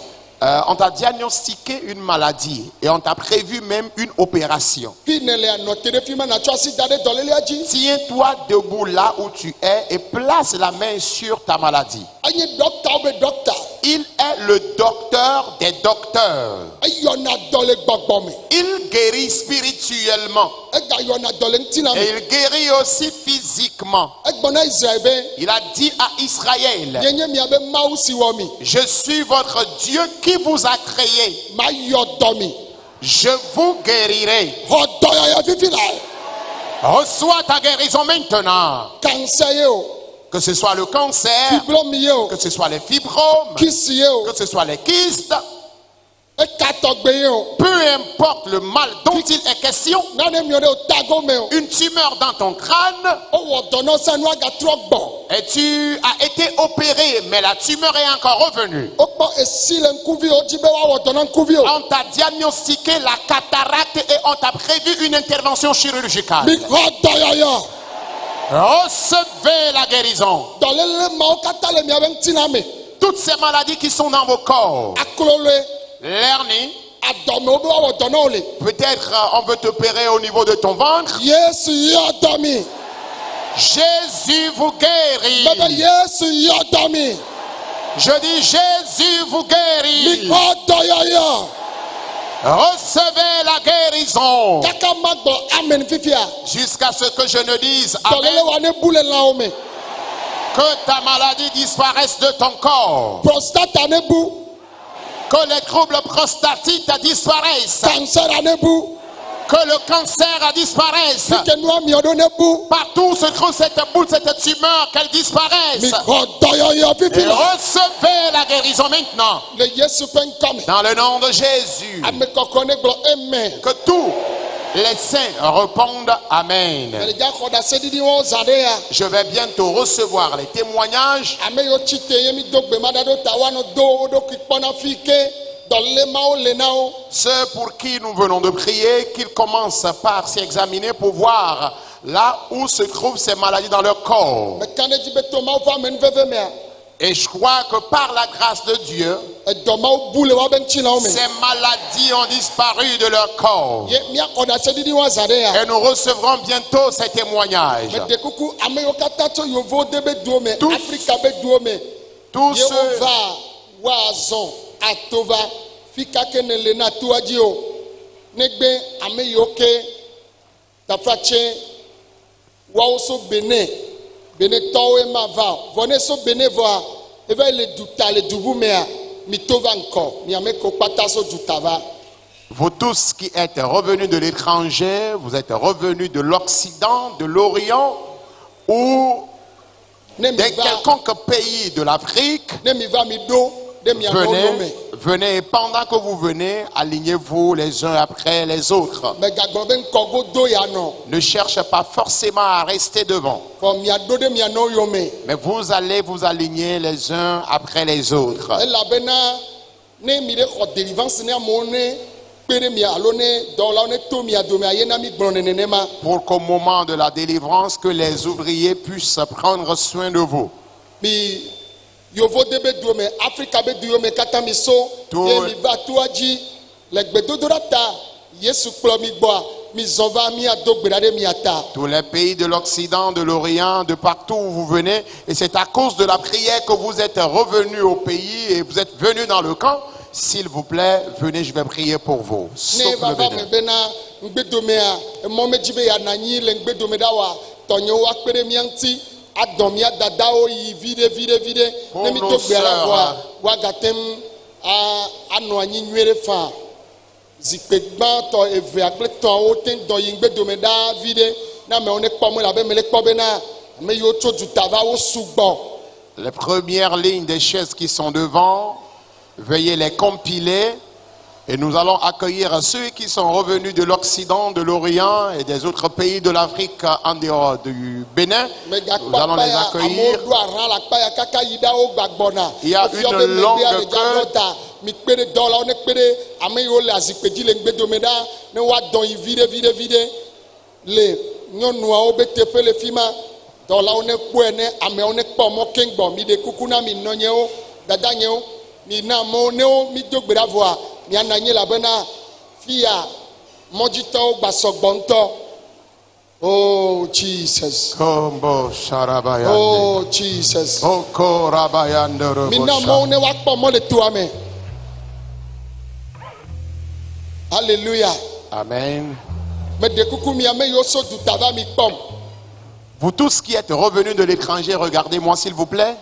On t'a diagnostiqué une maladie et on t'a prévu même une opération. Fi ne le anɔ te ɖe fi ma natsɔ asi da ɖe dɔlélea dzi. Tiens-toi debout là où tu es et place la main sur ta maladie. Enye dɔktawo be dɔkta. Il est le docteur des docteurs. Eyɔna dɔ le gbɔgbɔ me. Il guérit spirituellement Egayɔna dɔ le ŋuti la me. et il guérit aussi physiquement. Egbɔ na Israel be. Il a dit à Israël, Yenye miabe Mawu si wɔ mi. je suis votre Dieu qui vous a créé. Mayɔ dɔ mi. Je vous guérirai. Xɔ dɔyɔyɔ fifi la. Reçois ta guérison maintenant. Cancer ye o. Que ce soit le cancer, Fibrome ye o. que ce soit les fibromes, Kisi ye o. que ce soit les kystes, Ekatɔgbe ye o. peu importe le mal dont il est question, Nane miɔ ɖe o tago me o. une tumeur dans ton crâne, Owɔ dɔ na wo sa nu agatrɔ gbɔ. et tu as été opéré, mais la tumeur est encore revenue. Wokpɔ esi le ŋkuvi o dzi be woawɔ dɔ na ŋkuvi o. On t'a diagnostiqué la cataracte et on t'a prévu une intervention chirurgicale. Mi xɔ dɔyɔyɔ. Recevez la guérison. Dɔléle mawo katã le miabe ŋuti la me. Toutes ces maladies qui sont dans vos corps, Akloloe. l'hernie, Adɔme wo be woawɔ dɔ na wo le. peut-être on veut te opérer au niveau de ton ventre. Yesu yɔ dɔ mi. Jésus vous guérit. Bebe Yesu yɔ dɔ mi. Je dis Jésus vous Mi guérit. xɔ dɔyɔyɔ. Recevez la guérison Kaka ma gbɔ amen fifia. jusqu'à ce que je ne dise Dɔléle amen. wa ne bu le lãwo me. Que ta maladie disparaisse de ton corps. Prostata ne bu. Que les troubles prostatiques disparaissent. Cancer ne bu. Que le cancer disparaisse. Que nous aimions donner pour. Partout où se trouve cette boule, cette tumeur, qu'elle disparaisse. Mi Et kodoyoyo pipi la. recevez la guérison maintenant. Le Yesu penkam. Dans le nom de Jésus. Ame kokone glo amen. Que tous les saints répondent Amen. Le ja koda sedidi wo zadea. Je vais bientôt recevoir les témoignages. Ame yo chite yemi dogbe madado tawano do do kipona fike. Dans les mao le nao. Ceux pour qui nous venons de prier, qu'ils commencent par s'examiner pour voir là où se trouvent ces maladies dans leur corps. Me kane di beto mao va men veve mea. Et je crois que par la grâce de Dieu, E do mao bule wa ben china o me. ces maladies ont disparu de leur corps. Ye mi koda sedidi wo zadea. Et nous recevrons bientôt ces témoignages. Me de kuku ame yo kata to yovo de be duome. Tous- Afrika be duome. Tous ceux Yehova wazon atova fika kene le na tuaji o negbe ame yoke tafache waoso bene towe mava vone so bene voa eve le duta le dubu mea mitova nko mi ame ko pata so dutava vous tous qui êtes revenus de l'étranger, vous êtes revenus de l'Occident, de l'Orient ou ne mi de va quelconque pays de l'Afrique, ne mi va mi do de mi ame venez, venez et pendant que vous venez, alignez-vous les uns après les autres. me gagbon ben kogo do ya no Ne cherchez pas forcément à rester devant, for mi ado de mi ano yome mais vous allez vous aligner les uns après les autres. elabena ne mi de xɔ délivrance ne amewo ne kpe ɖe mia alo ne dɔwɔlawo ne to mia dome aye na mi gblɔ ne nenema Pour qu'au moment de la délivrance, que les ouvriers puissent prendre soin de vous. mi yovo de be duo me afrika be duo me katã mi so To- ye mi va toa dzi le gbedodoɖa ta yesu kplɔ mi gbɔa mi zɔn va miado gbe ɖa ɖe mia ta Tous les pays de l'Occident, de l'Orient, de partout où vous venez. Et c'est à cause de la prière que vous êtes revenus au pays et vous êtes venus dans le camp. S'il vous plaît, venez, je vais prier pour vous. ne Sauf le vava me Bénin. bena ŋgbedomea emɔ me dzi be yana nyi le ŋgbedome ɖa wa tɔnyewo akpe ɖe mia ŋuti adɔ mia dadawo yi viɖe ne mi do gbea la vɔa woagate ŋu anɔ anyi nyuie ɖe faa zikpui gbãtɔ evea kple tɔ̃awo te ŋu dɔ yi ŋgbedome ɖa viɖe ne amewo ne kpɔ me le abe me le kpɔ bena ame yiwo tso duta va wo sugbɔ Les premières lignes des chaises qui sont devant, veuillez les compiler. Et nous allons accueillir ceux qui sont revenus de l'Occident, de l'Orient et des autres pays de l'Afrique en dehors du Bénin. megakpɔ Nous allons akpa les ya accueillir. amewo ɖo arã le akpa ya kaka yi ɖa wo gbagbɔna Il y a Efiɔ une be megbea longue le dza queue. ɖɔ ta mi kpe ɖe dɔwɔlawo ne kpe ɖe ame yiwo le azikpe dzi le ŋgbedome ɖa ne woadɔ yi viɖe le nyɔnuawo be teƒe le fi ma dɔwɔlawo ne kpɔe ne amewo ne kpɔ mɔ keŋ gbɔ mi ɖe kuku na mi nɔnyewo dadanyewo mi na amewo ne wo mi do gbe ɖa vɔa miana anyi elabena fi ya mɔdzitɔwo gbasɔgbɔ ŋutɔ oh jesus Kombo Sharabayande. oh jesus Oko Rabayande mina Rebosha. amewo ne woakpɔ mɔ le toa me Alléluia. Amen. Mais de coucou mi ame yo so du tava mi pom. Vous tous qui êtes revenus de l'étranger, regardez-moi s'il vous plaît.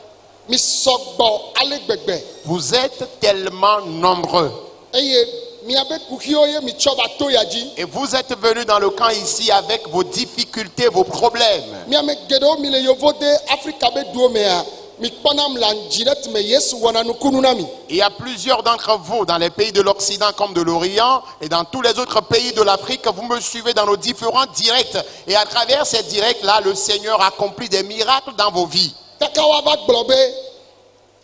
Mi sogbo ale gbegbe. Vous êtes tellement nombreux. Eye mi abe kukio ye mi tso ba to ya dzi. Et vous êtes venus dans le camp ici avec vos difficultés, vos problèmes. Mi ame geɖewo mi le yovo de Afrika be duo mea. Mi kpɔnam le anyi ɖe me Yesu wɔna nukunu na mi. Il y a plusieurs d'entre vous dans les pays de l'Occident comme de l'Orient et dans tous les autres pays de l'Afrique. Vous me suivez dans nos différents directs. Et à travers ces directs-là, le Seigneur accomplit des miracles dans vos vies. Kaka wa va gblɔ be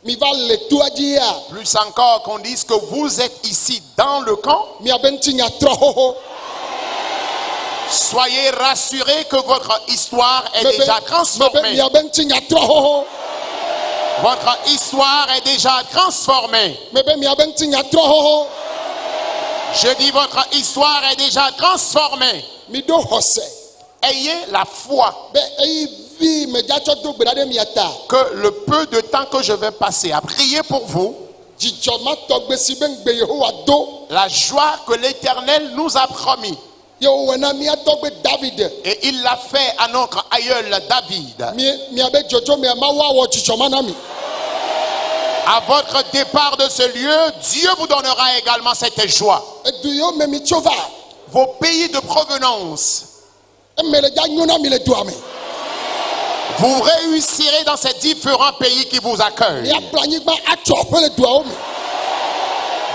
mi va le toa dzi ya. Plus encore qu'on dise que vous êtes ici dans le camp, Mi abe ŋuti nya trɔ xoxo. soyez rassurés que votre histoire est déjà Mebe transformée. mi abe ŋuti nya trɔ xoxo. Votre histoire est déjà transformée. Mebe mi abe ŋuti nya trɔ xoxo. Je dis votre histoire est déjà transformée. Mi do xɔse. Ayez la foi Be eyi vi me dzatsɔ do gbe ɖa ɖe mia ta. que le peu de temps que je vais passer à prier pour vous, Dzidzɔ ma tɔgbe si be ŋgbe Yehowa do. la joie que l'Éternel nous a promis, Ye wowɔ na mia tɔgbe David. et il l'a fait à notre aïeul David. Mia be dzodzo mea ma woawɔ dzidzɔ ma na mi. À votre départ de ce lieu, Dieu vous donnera également cette joie. Edu yiwo me mi tso va. vos pays de provenance, eme le dza nyo na mi le dua me. vous réussirez dans ces différents pays qui vous accueillent. Miakplɔ anyigba atsɔ ƒe le duawo me.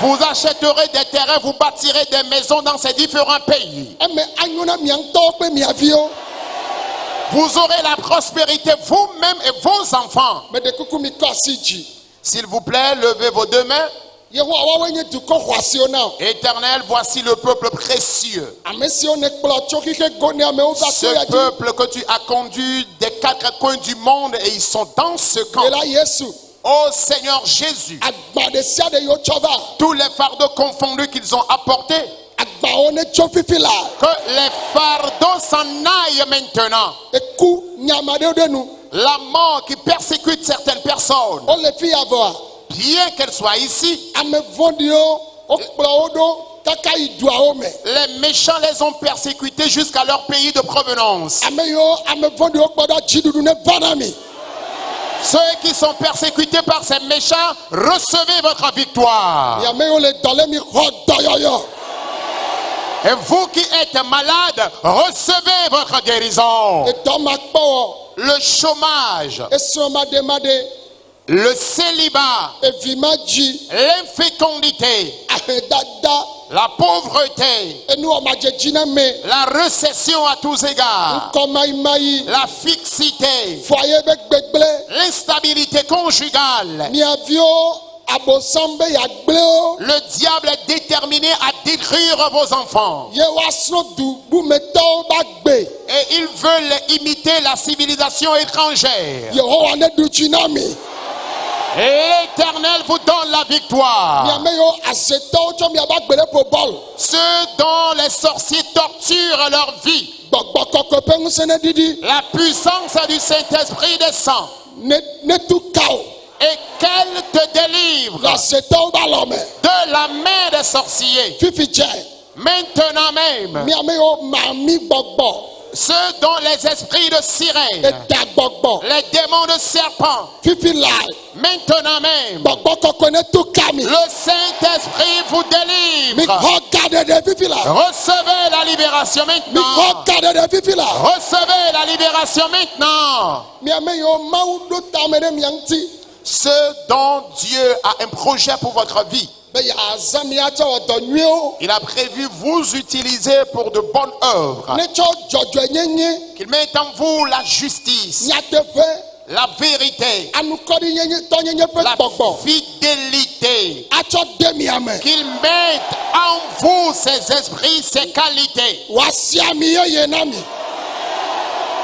Vous achèterez des terrains, vous bâtirez des maisons dans ces différents pays. Eme anyo na mia ŋutɔwo kple mia viwo. Vous aurez la prospérité vous-même et vos enfants. Meɖe kuku mi kɔ asi dzi. S'il vous plaît, levez vos deux mains. Yehowa woawoe nye dukɔ xɔasiwo na o. Éternel, voici le peuple précieux. Ame siwo ne kplɔ tso xixe go ne amewo va to ya Ce dzi. peuple que tu as conduit des quatre coins du monde et ils sont dans ce camp. Yela Yesu. Oh Seigneur Jésus, Agba ɖe sia ɖe yiwo tsɔ va. tous les fardeaux confondus qu'ils ont apportés, Agbawo ne tso fifi la. que les fardeaux s'en aillent maintenant. Eku nyama ɖewo ɖe nu. La mort qui persécute certaines personnes, Wole fi ya vɔa. bien qu'elles soient ici, Ame vɔ̃ɖiwo wokplɔ wo ɖo kaka yi duawo me. les méchants les ont persécutés jusqu'à leur pays de provenance. Ame yiwo ame vɔ̃ɖiwo kpɔ ɖa dziɖuɖu ne va na mi. Ceux qui sont persécutés par ces méchants, recevez votre victoire. Mi ame yiwo le dɔ lé mi xɔ dɔyɔyɔ. Et vous qui êtes malades, recevez votre guérison. Edɔ ma kpɔ wɔ. Le chômage, Esrɔ̃ maɖemaɖe. le célibat, Evi ma dzi. l'infécondité, Ahedada. la pauvreté, Enuwɔ ma dzedzi na me. la récession à tous égards, Kɔmayimayi. la fixité, Foyer be gbegble. l'instabilité conjugale. Mia viwo abosam be yagble wo. Le diable est déterminé à détruire vos enfants. Ye woasrɔ̃ du bumetɔwo ba gbe. Et ils veulent imiter la civilisation étrangère. Yehowa ne ɖu tsi na mi. L'Éternel vous donne la victoire. Miame yiwo azetɔwo tsɔ miaba gbe ɖe ƒo bɔl. Ceux dont les sorciers torturent leur vie, Gbɔgbɔ kɔkɔe ƒe ŋusẽ ne ɖiɖi. la puissance du Saint-Esprit descend Ne tu ka o. et qu'elle te délivre Le azetɔwo ba lɔ me. de la main des sorciers. Fifi dze. Maintenant même, Miame yiwo mami gbɔgbɔ. ceux dont les esprits de sirène, Eda gbɔgbɔ. les démons de serpent, Fifi la. maintenant même, Gbɔgbɔ kɔkɔe ne tu ka mi. le Saint-Esprit vous Mi délivre. xɔ ga ɖeɖe fifi la. Recevez la libération Mi maintenant. xɔ ga ɖeɖe fifi la. Recevez la libération maintenant. Miame yiwo Mawu ɖo tame ɖe mia ŋuti. Ceux dont Dieu a un projet pour votre vie, Be yeazã miatsɔ wɔ dɔ nyuiwo. il a prévu vous utiliser pour de bonnes œuvres. Ne tsɔ dzɔdzɔenyenye. Qu'il mette en vous la justice, Nyateƒe. la vérité, Anukɔɖinyenye tɔnyenye ƒe la gbɔgbɔ. fidélité. Atsɔ de miame. Qu'il mette en vous ses esprits, ses qualités. Woasi ami yeye na mi.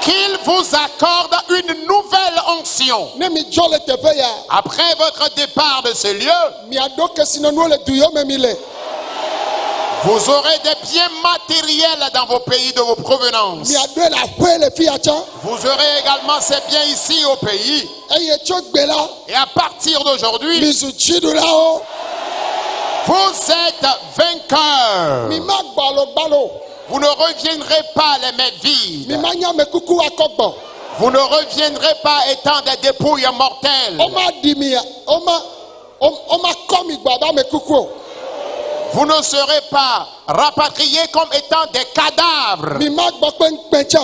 Qu'il vous accorde une nouvelle onction. Ne mi dzo le teƒe ya. Après votre départ de ce lieu, Miaɖo kesinɔnuwo le du yiwo me mi le. vous aurez des biens matériels dans vos pays de vos provenances. Miaɖoe le aƒe le fi ya tsã. Vous aurez également ces biens ici au pays. Eye tso gbe la. Et à partir d'aujourd'hui, Mizu dziɖulawo. vous êtes vainqueurs. Mi ma gbalo. Vous ne reviendrez pas les mains Mi vides. ma nya ame kuku akɔgbɔ. Vous ne reviendrez pas étant des dépouilles mortelles. Woma ɖi mi. Woma kɔ mi gbɔ abe ame kuku o. Vous ne serez pas rapatriés comme étant des cadavres. Mi ma gbɔ kpe ŋkpɛ tsã.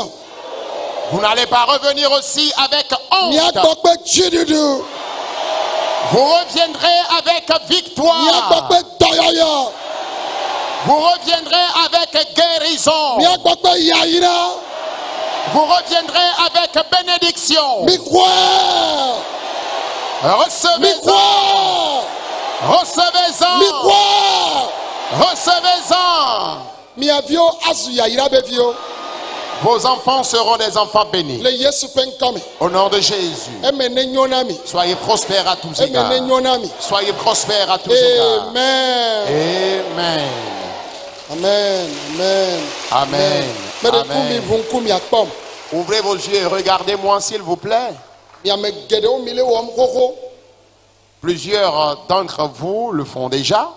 Vous n'allez pas revenir aussi avec Mia honte. gbɔ kpe dziɖuɖu. Vous reviendrez avec Mia gbɔ victoire. kpe dɔyɔyɔ. Vous reviendrez avec guérison. Mia gbɔ kpe yayra. Vous reviendrez avec bénédiction. Mi xɔe. Mi Recevez-en. xɔe. Mi Recevez-en. xɔe. Recevez-en. Mia viwo azu yayra be viwo. Vos enfants seront des enfants bénis. Le Yesu ƒe ŋkɔ me. Au nom de Jésus. Eme ne nyo na mi. Soyez prospères à tous Eme égards. ne nyo na mi. Soyez prospères à tous égards. Amen. Amen. Amen. Amen. Amen. Meɖe ku mi Amen. ʋu ŋku mi akpɔm. Ouvrez vos yeux et regardez-moi s'il vous plaît. Miame geɖewo mi le wɔm xoxo. Plusieurs d'entre vous le font déjà.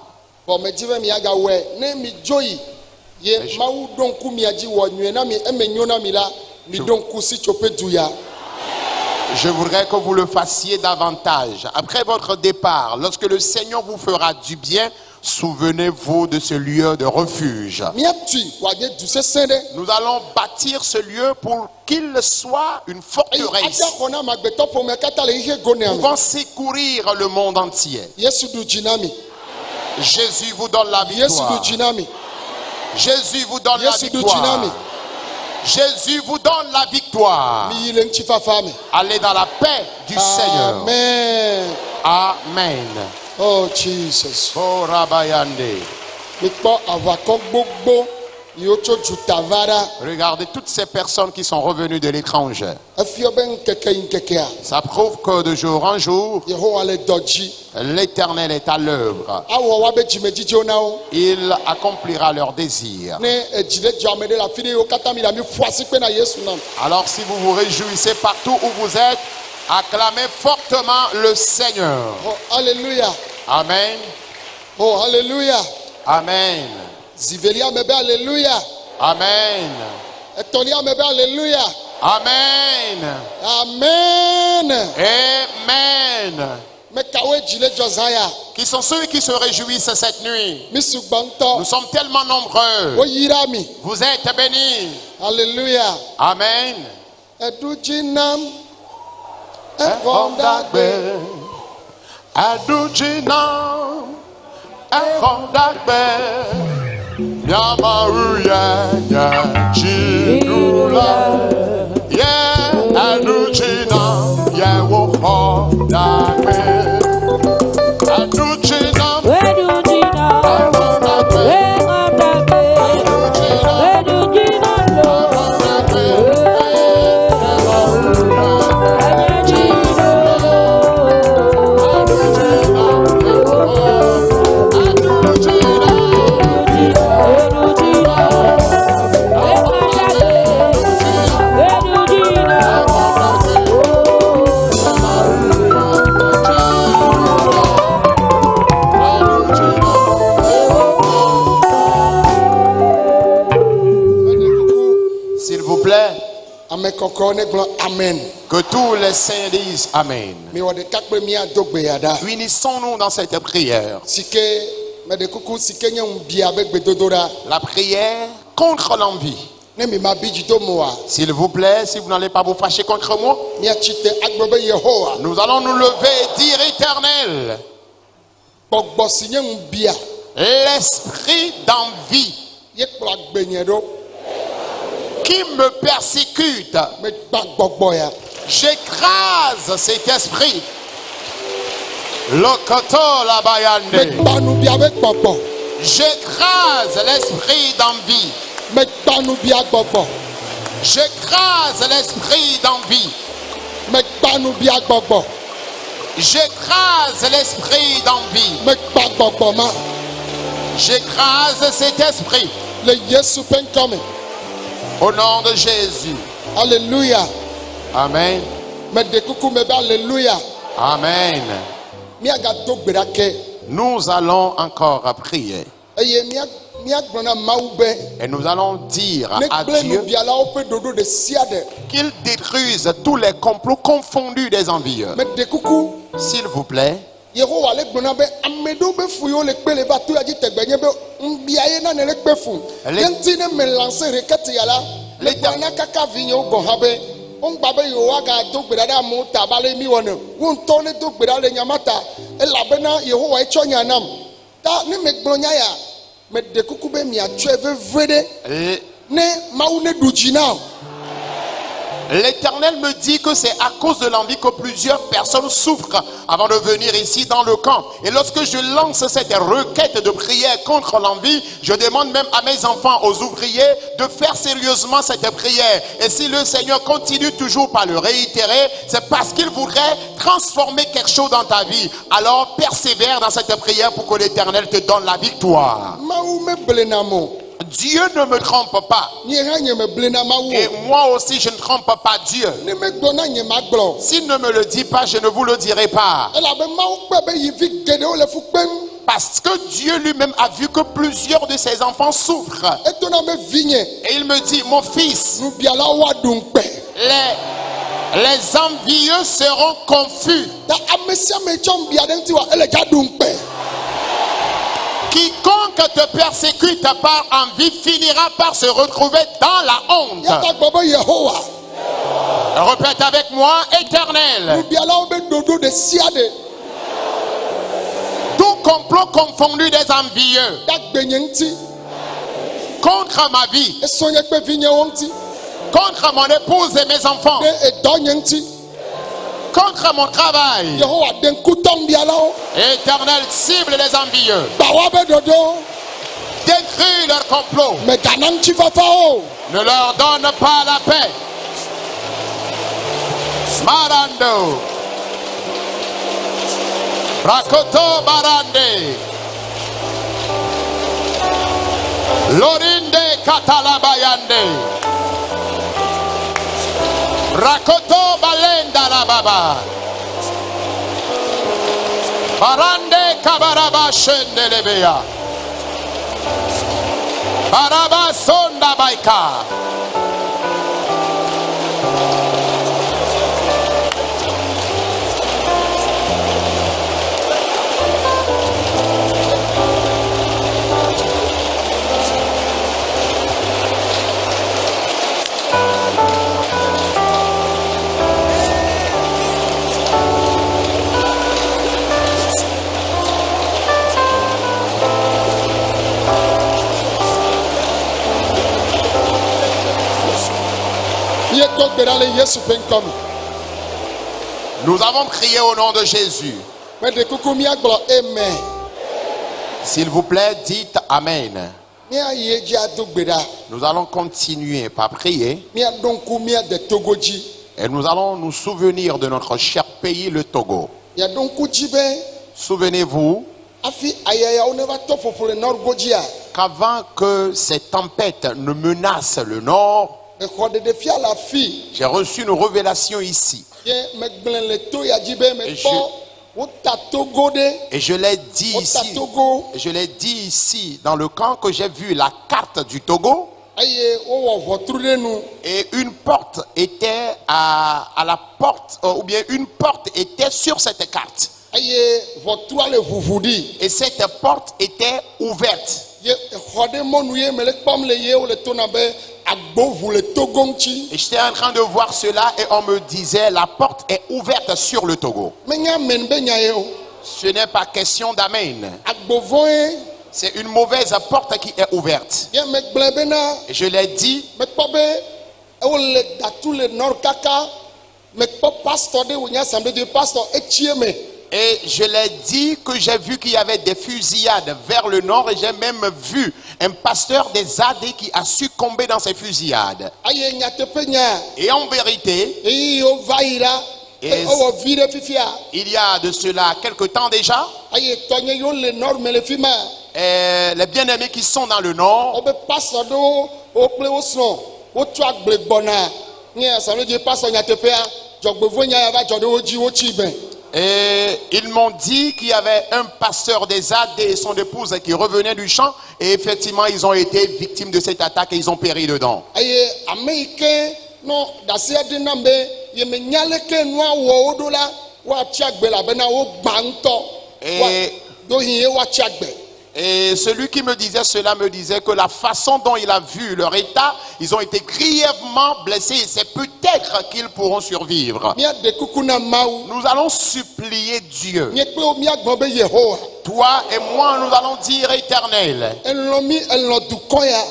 Bɔn medzi be miagawɔe ne mi dzo yi. Ye Mawu ɖo ŋku mia dzi wɔ nyuie na mi. Eme nyo na mi la. Mi ɖo ŋku si tso ƒe du ya. Je voudrais que vous le fassiez davantage. Après votre départ, lorsque le Seigneur vous fera du bien, Souvenez-vous de ce lieu de refuge. míatui wòanye du sesẽ ɖe. Nous allons bâtir ce lieu pour qu'il soit une eye forteresse ade xɔ na amegbetɔ ƒome katã le xixe go nea me. pouvant secourir le monde entier. Yesu ɖu dzi na mi. Jésus vous donne la Yesu ɖu victoire. dzi na mi. Jésus vous donne la Yesu ɖu dzi na mi. victoire. Jésus vous donne la victoire. miyi le ŋutifafa me. Allez dans la paix du Seigneur. Amen. Amen. Oh Jesus. Oh Rabayande. Mikpɔ aʋakɔ gbogbo yiwo tso dzuta va ɖa. Regardez toutes ces personnes qui sont revenues de l'étranger. Efiɔ be ŋkeke yi ŋkekea. Ça prouve que de jour en jour, Yehowa le dɔ dzi. l'Éternel est à l'œuvre. Awɔ woabe dzimedzidziwo na wo. Il accomplira leurs désirs. Ne edzi ɖe dzɔ ame ɖe le afi ɖe yiwo katã mi le mi ƒo asikpe na Yesu nam. Alors si vous vous réjouissez partout où vous êtes, acclamez fortement le Seigneur. Oh alléluia. Amen. Oh alléluia. Amen. Zivelia me be alléluia. Amen. Etɔlia me be alléluia. Amen. Amen. Amen. Mekawoe dzi le dzɔ zã ya. Qui sont ceux qui se réjouissent cette nuit? Mi sugbɔ ŋutɔ. Nous sommes tellement nombreux. Woyra mi. Vous êtes bénis. Alléluia. Amen. Eɖu dzi nam. Exɔm ɖagbe. Adujina, Ekondabe, Yamaruya, Yajidula, Adujina, Yawokondabe, Adujina, Ame kɔkɔ ne gblɔ amen. Que tous les saints disent Amen. Miwɔ ɖeka kple miado gbe ya ɖa. Unissons-nous dans cette prière. Si ke me ɖe kuku si ke nye ŋubia be gbedodoɖa. La prière contre l'envie. Ne mi ma bi dzido moa. S'il vous plaît, si vous n'allez pas vous fâcher contre moi, Miatsi te agblɔ be Yehowa. nous allons nous lever et dire Éternel, Gbɔgbɔ si nye ŋubia. l'esprit d'envie Ye kplɔ agbenye ɖo. qui me persécute, Me gba gbɔgbɔ ya. j'écrase cet esprit. Lokoto la Me bayande. gba nubia be gbɔgbɔ. J'écrase l'esprit d'envie. Me gba nubia gbɔgbɔ. J'écrase l'esprit d'envie. Me gba nubia gbɔgbɔ. J'écrase l'esprit d'envie. Me gba gbɔgbɔ ma. J'écrase cet esprit. Le Yesu ƒe ŋkɔ me. Au nom de Jésus. Alléluia. Amen. Me ɖe kuku me be alléluia. Amen. Miagado gbe ɖa ke. Nous allons encore prier. Eye miagblɔ na Mawu be. Et nous allons dire Ne à gblẽ Dieu nubialawo ƒe ɖoɖo ɖe sia ɖe. qu'il détruise tous les complots confondus des envieux. Me ɖe kuku. S'il vous plaît, Yehowa le gblɔna be ame ɖewo be fu yiwo le kpe le va to ya dzi tegbe nye be ŋubia ye nane le kpe fu. Ye ŋuti ne me lance rekete ya la. Le gblɔna kaka vinyewo gɔ hã be wongba be yewoa gado gbe ɖa ɖe amewo ta ba le mi wɔne. Wo ŋutɔ ne do gbe ɖa le nyama ta elabena Yehowa etsɔ nya nam. Ta ne me gblɔ nya ya me ɖe kuku be miatsɔe vevie ɖe. Ne Mawu ne ɖu dzi na o. l'Éternel me dit que c'est à cause de l'envie que plusieurs personnes souffrent avant de venir ici dans le camp. Et lorsque je lance cette requête de prière contre l'envie, je demande même à mes enfants, aux ouvriers, de faire sérieusement cette prière. Et si le Seigneur continue toujours par le réitérer, c'est parce qu'il voudrait transformer quelque chose dans ta vie. Alors persévère dans cette prière pour que l'Éternel te donne la victoire. Mawu me blena mo. Dieu ne me trompe pas. Nye hã nye me blena Mawu. Et moi aussi, je ne trompe pas Dieu. Ne me gblɔna nye ma gblɔ. S'il ne me le dit pas, je ne vous le dirai pas. Elabe Mawu kpe be yi vi geɖewo le fu kpem. Parce que Dieu lui-même a vu que plusieurs de ses enfants souffrent. Etona be vinye. Et il me dit, mon fils, Nubialawo woaɖu ŋukpe. les envieux seront confus. Ta ame sia ame tsɔ nubia ɖe ŋuti wa ele dza ɖu ŋukpe. Quiconque te persécute par envie finira par se retrouver dans la honte. Yata gbɔ Yehowa. Répète avec moi, Éternel. Nubialawo be dodo de sia de. Tout complot confondu des envieux Dagbe nye ŋuti. contre ma vie, Esɔ nye kpe vi nyewo ŋuti. contre mon épouse et mes enfants, De edɔ nye ŋuti. contre mon travail. Yehowa de ŋkutɔ nubialawo. Éternel, cible les envieux. Gbawa be dodo. Détruis leur complot. Megana ŋuti fafa o. Ne leur donne pas la paix. Marando. Rakoto Barande. Lorinde Katalabayande. Rakoto Balenda Rababa. Barande Kabaraba Shendelebea. Baraba Sonda Baika. Ye dɔgbe ɖa le Yesu ƒe ŋkɔ me. Nous avons prié au nom de Jésus. Meɖe kuku míagblɔ amen. S'il vous plaît, dites Amen. Míayi edzi ado gbe ɖa. Nous allons continuer par prier Míaɖo ŋku míade Togo dzi. et nous allons nous souvenir de notre cher pays, le Togo. Míaɖo ŋku dzi be Souvenez-vous hafi ayayawo ne va tɔ ƒoƒo le Nord dzia. qu'avant que ces tempêtes ne menacent le nord, Exɔ ɖeɖefia le afi. j'ai reçu une révélation ici. Ye megblẽ le to ya dzi be mekpɔ wota Togo ɖe. Et je l'ai dit Wota ici. Togo. Je l'ai dit ici dans le camp que j'ai vu la carte du Togo Eye wowɔ ʋɔtru ɖe nu. et une porte était à la porte, ou bien une porte était sur cette carte. Eye ʋɔtrua le ʋuʋu ɖi. Et cette porte était ouverte. Ye exɔ ɖe mɔnu ye mele kpɔm le ye wole tona be agboʋu le Togo ŋuti. Et j'étais en train de voir cela et on me disait la porte est ouverte sur le Togo. Menye amen be nya ye o. Ce n'est pas question d'amen. Agbovɔe C'est une mauvaise porte qui est ouverte. ye megblẽ bena Et je l'ai dit, mekpɔ be wole datu le Nord kaka. Mekpɔ pasteur ɖe wònye assemblée de pasteur etsie me. et je l'ai dit que j'ai vu qu'il y avait des fusillades vers le nord et j'ai même vu un pasteur des AD qui a succombé dans ces fusillades. Aye nyateƒe nya. Et en vérité, Eyiwo va yi la. Yes. Ewɔ vi ɖe fifia. il y a de cela quelque temps déjà, Aye tɔnye yiwo le Nord me le fi ma. les bien-aimés qui sont dans le nord, Wobe pasteur ɖewo wo kple wo srɔ̃ wotu agble gbɔna. Nye assemblée de pasteur nyateƒea dzɔgbevɔe nya ya va dzɔ ɖe wo dzi wotsi bɛ. et ils m'ont dit qu'il y avait un pasteur des AD et son épouse qui revenaient du champ et effectivement ils ont été victimes de cette attaque et ils ont péri dedans. Eye ame yi ke nɔ ɖase ɖe nam be yemenya leke nua wɔ wo ɖo la woatsi agbe elabena wo gbã ŋutɔ. Do hi ye woatsi agbe. Et celui qui me disait cela me disait que la façon dont il a vu leur état, ils ont été grièvement blessés et c'est peut-être qu'ils pourront survivre. Míaɖe kuku na Mawu. Nous allons supplier Dieu. Nye kple wo míagbɔ be Yehowa. Toi et moi, nous allons dire Éternel, Elɔ mi elɔ dukɔ ya.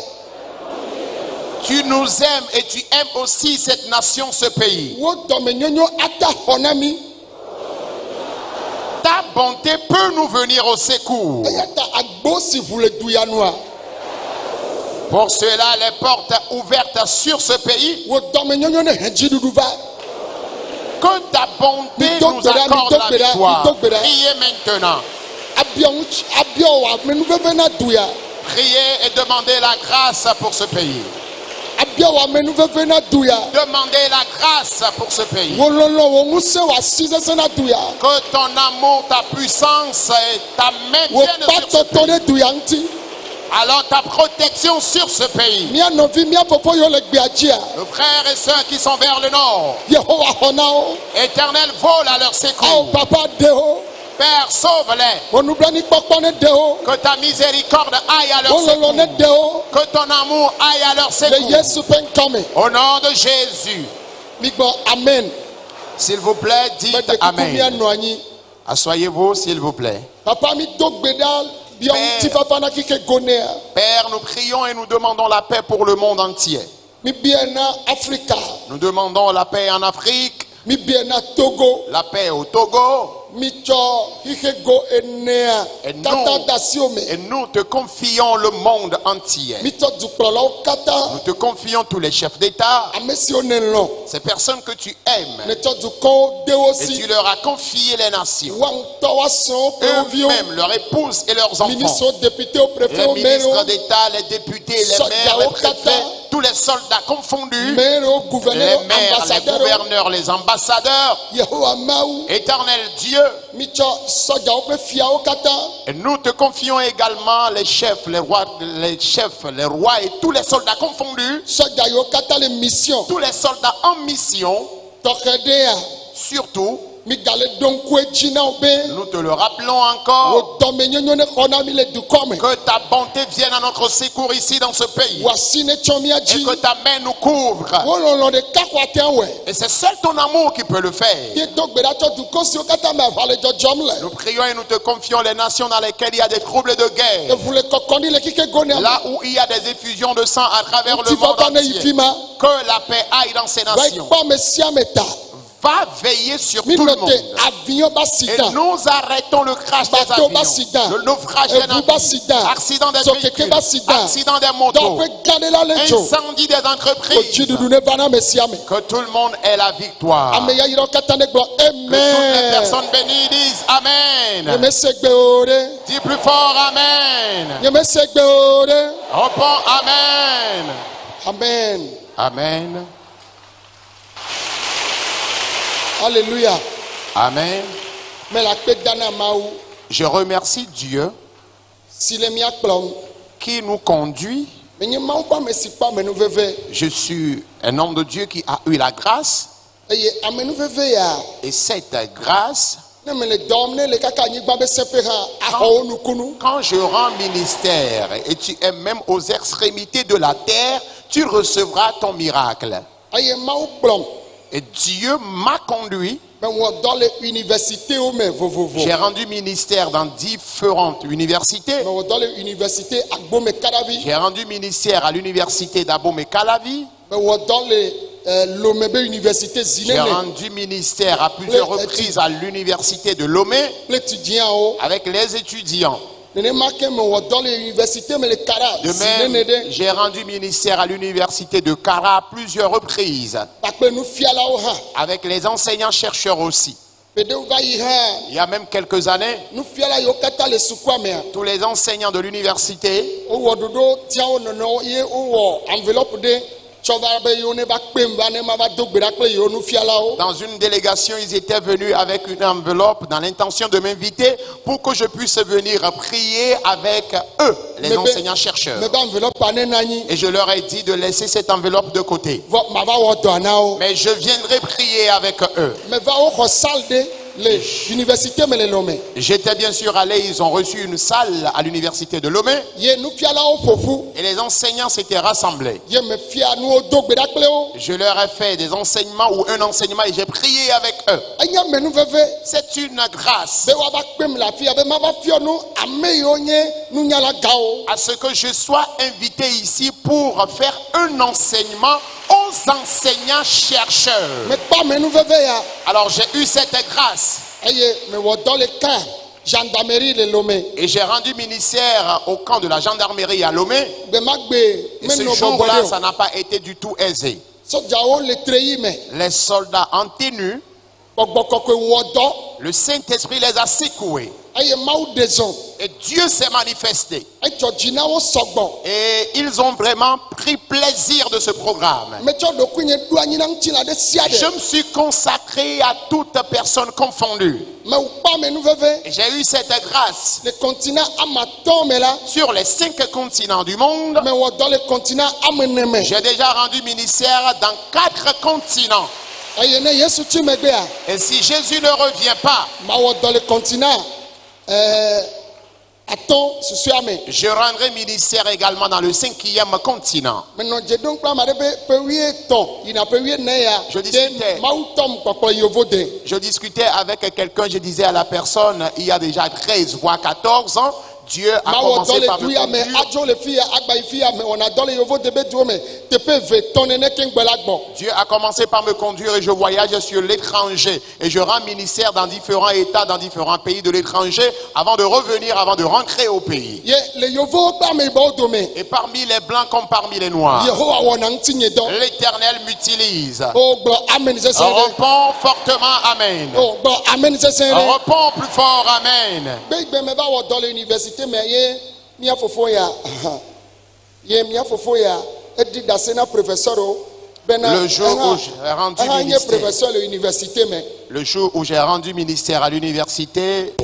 tu nous aimes et tu aimes aussi cette nation, ce pays. Wo dɔmenyonyo ata xɔ na mi. Ta bonté peut nous venir au secours. Eya ta agbo si ʋu le du ya nua. Pour cela, les portes ouvertes sur ce pays, Wo dɔmenyonyo ne he dziɖuɖu va. que ta bonté nous accorde la victoire. Priez maintenant. Abiɔ wò amenuveve na du ya. Priez et demandez la grâce pour ce pays. Abiɔ wò amenuveve na du ya. Demandez la grâce pour ce pays. Wo lɔlɔ wò ŋusẽ wò asi sesẽ na du ya. Que ton amour, ta puissance et ta main Wo viennent kpa sur ce tɔtɔ pays. ɖe du ya ŋuti. Alors ta protection sur ce pays. Mía nɔvi mía fofo yiwo le gbea dzia. Nos frères et sœurs qui sont vers le nord. Yehowa xɔ na wo. Éternel, vole à leur Awo secours. papa de wo. Père, sauve-les. Onublanikpɔkpɔ ne ɖe wo. Que ta miséricorde aille à leur Wolɔlɔ ne secours. ɖe wo. Que ton amour aille à leur Le secours. Yesu ƒe ŋkɔme. Au nom de Jésus. Migbɔ amen. S'il vous plaît, dites Be ɖekuku Amen. mianɔ anyi. Asseyez-vous, s'il vous plaît. Papa mi do gbe ɖa bia ŋutifafa na kike gonea. Père, nous prions et nous demandons la paix pour le monde entier. Mi bia na Afrika. Nous demandons la paix en Afrique, Mi bia na Togo. la paix au Togo. Mi tsɔ xixe go enea. Et nous- Kata da asi wo Et me. nous te confions le monde entier. Mi tsɔ dukplɔlawo kata. Nous te confions tous les chefs d'État, Ame siwo ne lɔ. ces personnes que tu aimes. Ne tsɔ dukɔwo de wo Et si. tu leur as confié les nations. Wa ŋutɔ wa srɔ̃ wo kple wo viwo. Eux-mêmes, leurs épouses et leurs enfants. Ministres, députés, Les préfets, ministres maires, d'État, les députés, les Soldats maires, les au préfets, Qatar. tous les soldats confondus, maires, les gouverneurs, maires, les ambassadeurs. gouverneurs, les ambassadeurs. Yehowa Mawu, Éternel Dieu, mitsɔ sɔdzawo ƒe fiawo katã. et nous te confions également les chefs, les rois et tous les soldats confondus, Sɔdza yiwo katã le mission. tous les soldats en mission, Tɔxɛ ɖea, surtout, migale ɖo ŋku edzi na wo be nous te le rappelons encore, wò dɔmenyenyo ne xɔ na mi le dukɔ me. que ta bonté vienne à notre secours ici dans ce pays, Wò asi ne tsɔ mía et dzi. que ta main nous couvre. Wo lɔlɔ ɖeka xɔ atea wɔe. Et c'est seul ton amour qui peut le faire. Miedo gbe ɖa tsɔ dukɔ siwo katã me aʋa le dzɔdzɔm le. Nous prions et nous te confions les nations dans lesquelles il y a des troubles de guerre, Eʋu le kɔkɔɖi le kike go ne ame. là où il y a des effusions de sang à travers le monde Ŋutifafa ne yi fi entier. ma. Que la paix aille dans ces Va nations. kpɔ ame sia ame ta. Va veiller sur Mi tout le nɔ monde. te avion ba si Et dan. nous arrêtons le crash des Bateau avions, basidan. le naufrage des Evu navires, basidan. accident des Sokeke véhicules, basidan. accident des Dɔw motos, ƒe gã ɖe la le dzo. incendie des O entreprises. tsi ɖuɖu ne va na ame sia ame. Que tout le monde ait la victoire. Ame yayrawo katã ne gblɔ Que toutes les amen. personnes bénies disent Amen. Nyemese gbe o ɖe. Dis plus fort Amen. Nyemese gbe o ɖe. Réponds Amen. Amen. Amen. Alléluia. Amen. Me la kpe da na Mawu Je remercie Dieu si le mía kplɔm. qui nous conduit. Menye Mawu ƒe ame si kpɔ amenuveve. Je suis un homme de Dieu qui a eu la grâce. Eye amenuveve ya Et cette grâce, ne me le dɔm ne le kaka anyigba be seƒe hã axɔ wo nukunu. quand je rends ministère et tu es même aux extrémités de la terre, tu recevras ton miracle. Eye Mawu kplɔm. Et Dieu m'a conduit. Me wɔ dɔ le universitéwo me vovovo. J'ai rendu ministère dans différentes universités. Me wɔ dɔ le université Agbome Kadavi. J'ai rendu ministère à l'université d'Abomey Calavi. Me wɔ dɔ le Lomé be université J'ai Zinene. rendu ministère à plusieurs Oui, reprises à l'université de Lomé Le étudiants avec les étudiants. nenema ke me wɔ dɔ le université me le Kara De Zinene même, ɖe. j'ai rendu ministère à l'université de Kara à plusieurs reprises Kpakple nufialawo hã. avec les enseignants-chercheurs aussi. Ƒeɖewo va yi hã. Il y a même quelques années, Nufiala yiwo katã le sukua mea. tous les enseignants de l'université Wowɔ ɖoɖo tiawo nenewo ye wowɔ enveloppe ɖe tsɔ va be yewo ne va kpem va ne ma va do gbe ɖa kple yewo nufialawo. dans une délégation, ils étaient venus avec une enveloppe dans l'intention de m'inviter pour que je puisse venir prier avec eux, les enseignants-chercheurs. Me be enveloppe ne na anyi. Et je leur ai dit de laisser cette enveloppe de côté. Vɔ ma va wɔ dɔa na wo. Mais je viendrai prier avec eux. Me va woxɔ salle ɖe le université me le Lomé. J'étais bien sûr allé, ils ont reçu une salle à l'université de Lomé Ye nufialawo ƒoƒu. et les enseignants s'étaient rassemblés. Ye me fia nuwo do gbe ɖa kple wo. Je leur ai fait des enseignements ou un enseignement et j'ai prié avec eux. Enye amenuveve C'est une grâce be woava kpem le afi ya be ma va fiɔ nu ame yiwo nye nunyalagawo. à ce que je sois invité ici pour faire un enseignement aux enseignants-chercheurs. Me kpɔ amenuveve ya. Alors j'ai eu cette grâce Eye me wɔ dɔ le camp gendarmerie le Lomé. et j'ai rendu ministère au camp de la gendarmerie à Lomé. Gbe ma gbe Et ce menɔ bɔbɔ jour-là, ɖe ça o. n'a pas été du tout aisé. Sɔdzawo le treyi me. Les soldats en tenue, Gbɔgbɔ kɔkɔe wɔ dɔ. le Saint-Esprit les a secoués. Eye Mawu ɖe zɔn. Et Dieu s'est manifesté. Edzɔ dzi na wo sɔgbɔ. Et ils ont vraiment pris plaisir de ce programme. Metsɔ ɖokui nye ɖo anyi na ŋuti la ɖe sia Je ɖe. me suis consacré à toute personne confondue. Me kpɔ amenuveve Et j'ai eu cette grâce le continent amatɔn me la. sur les 5 continents du monde. Me wɔ dɔ le continent amene me. J'ai déjà rendu ministère dans 4 continents. eye ne Yesu ti megbe a Et si Jésus ne revient pas, ma wo dans le continent aton susuame je rendrai ministère également dans le 5e continent. maintenant je donc pas ma de pe wie ton ina pe wie ne ya Je discutais. ma utom papa yovode Je discutais avec quelqu'un, je disais à la personne, il y a déjà 13 voire 14 ans, Dieu a ma wo dans commencé le par me duya me conduire. ajo le fia agba ifia me on a dans le yovode be duo me te pe ve ton ne ken gbela gbo Dieu a commencé par me conduire et je voyage sur l'étranger. Et je rends ministère dans différents États, dans différents pays de l'étranger, avant de revenir, avant de rentrer au pays. ye le yovo ba me bo do me Et parmi les blancs comme parmi les noirs, Yehowa wona ntinye do l'Éternel m'utilise. o gbo amen se se Réponds fortement Amen. o gbo amen se se Réponds plus fort Amen. gbegbe me ba wo dans l'université me ye mia fofo ya ye mia fofo ya edi dasena professeur o bena Le jour où j'ai rendu ye ministère, professeur à l'université mais le jour où j'ai rendu ministère à l'université,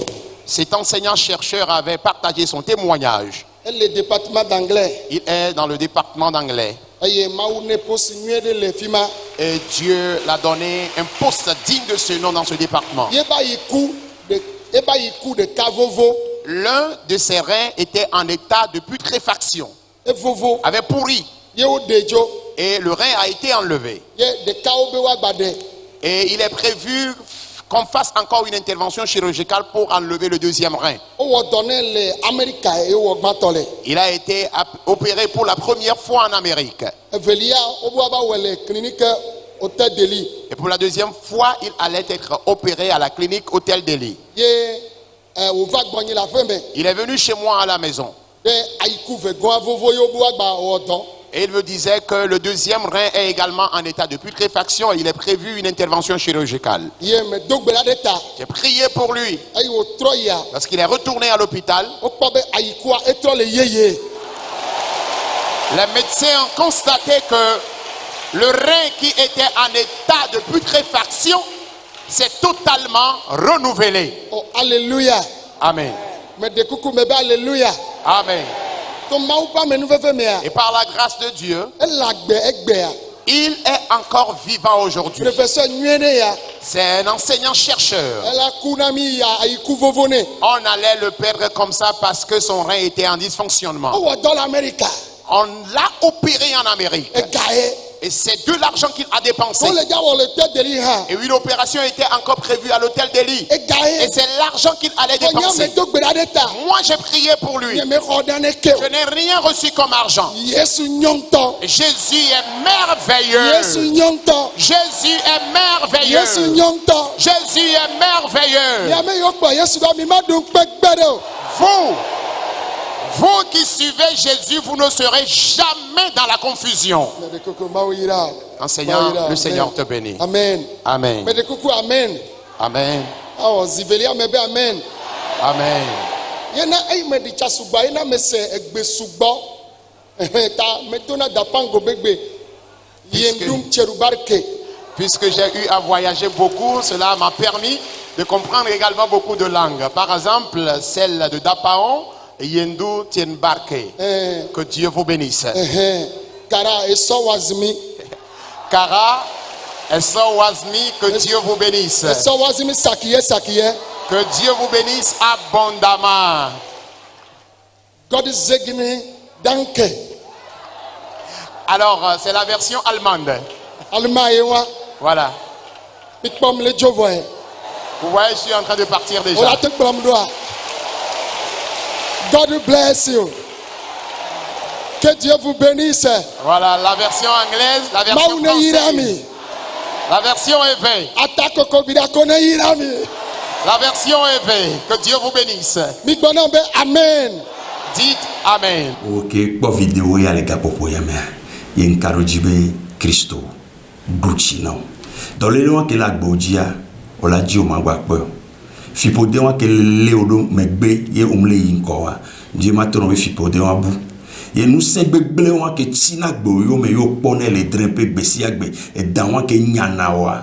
cet enseignant-chercheur avait partagé son témoignage. le département d'anglais Il est dans le département d'anglais. aye maou ne posi nuede le fima Et Dieu l'a donné un poste digne de ce nom dans ce département. ye ba yiku de kavovo L'un de ses reins était en état de putréfaction, e vovo avait pourri. ye o dejo Et le rein a été enlevé. ye de kawo be wa gbade Et il est prévu qu'on fasse encore une intervention chirurgicale pour enlever le deuxième rein. o wo donne le America e wo gbatole Il a été opéré pour la première fois en Amérique. evelia o bo ba wele clinique hôtel de lit Et pour la deuxième fois, il allait être opéré à la clinique Hôtel de Lit. ye o va gbonyi la fembe Il est venu chez moi à la maison. de ayiku ve gon vovo yo bo agba o don Et il me disait que le deuxième rein est également en état de putréfaction et il est prévu une intervention chirurgicale. ye me dogbela de ta J'ai prié pour lui ayi o tro ya parce qu'il est retourné à l'hôpital. o kpo be ayiku a etro le yeye Les médecins ont constaté que le rein qui était en état de putréfaction s'est totalement renouvelé. oh alléluia Amen. me de kuku me be alléluia Amen. to maou pa me nu fefe me a Et par la grâce de Dieu, ela gbe egbe a il est encore vivant aujourd'hui. professeur nuede ya C'est un enseignant-chercheur. ela kunami ya ayiku vovo ne On allait le perdre comme ça parce que son rein était en dysfonctionnement. o wo dans l'Amérique On l'a opéré en Amérique. e gae Et c'est de l'argent qu'il a dépensé. to le ga wo le te de li ha Et une opération était encore prévue à l'hôtel de Lit. e Et gae c'est l'argent qu'il allait to nya me dépenser. dogbela de ta Moi, j'ai prié pour lui. ye me rodane ke Je n'ai rien reçu comme argent. Yesu nyonto Jésus est merveilleux. Yesu nyonto Jésus est merveilleux. Yesu nyonto Jésus est merveilleux. ya me yo gbo Yesu do mi ma dun pe gbere o Vous qui suivez Jésus, vous ne serez jamais dans la confusion. me de kuku maou ira Enseignant, Maou ira. le Seigneur te bénit. Amen Amen. me de kuku amen Amen. awo zivelia me be amen Amen. yena eyi me di tsa sugba yena me se egbe sugbo ta me dona dapango begbe yendum cherubarke Puisque j'ai eu à voyager beaucoup, cela m'a permis de comprendre également beaucoup de langues. Par exemple, celle de Dapaon et Yendu Tienbarke. Que Dieu vous bénisse. kara eso wazimi Kara, Eso Wazmi, que Dieu vous bénisse. eso wazimi sakiye Que Dieu vous bénisse abondamment. God zegini danke Alors, c'est la version allemande. almaye wa Voilà. mikpom le jovo e Vous voyez, je suis en train de partir déjà. ola te kpom do a God bless you. Que Dieu vous bénisse. Voilà, la version anglaise, la version Maune française. yirami. La version éveil. Atako kobida kone yirami. La version éveil. Que Dieu vous bénisse. Mikbono be amen. Dites Amen. Ok, pour vidéo ya les gars pour y aller. Il y a un carreau jibe Christo, Gucci non. Dans les lois que la bodia, on l'a dit au mangwakbo. Fipo de wa que le odo megbe ye umle yinkoa. Dieu m'a tourné fipo de wa bu. Ye nous se beble wa que tina gbo yo me yo pone le drempe besiagbe et dans wa que nyana wa.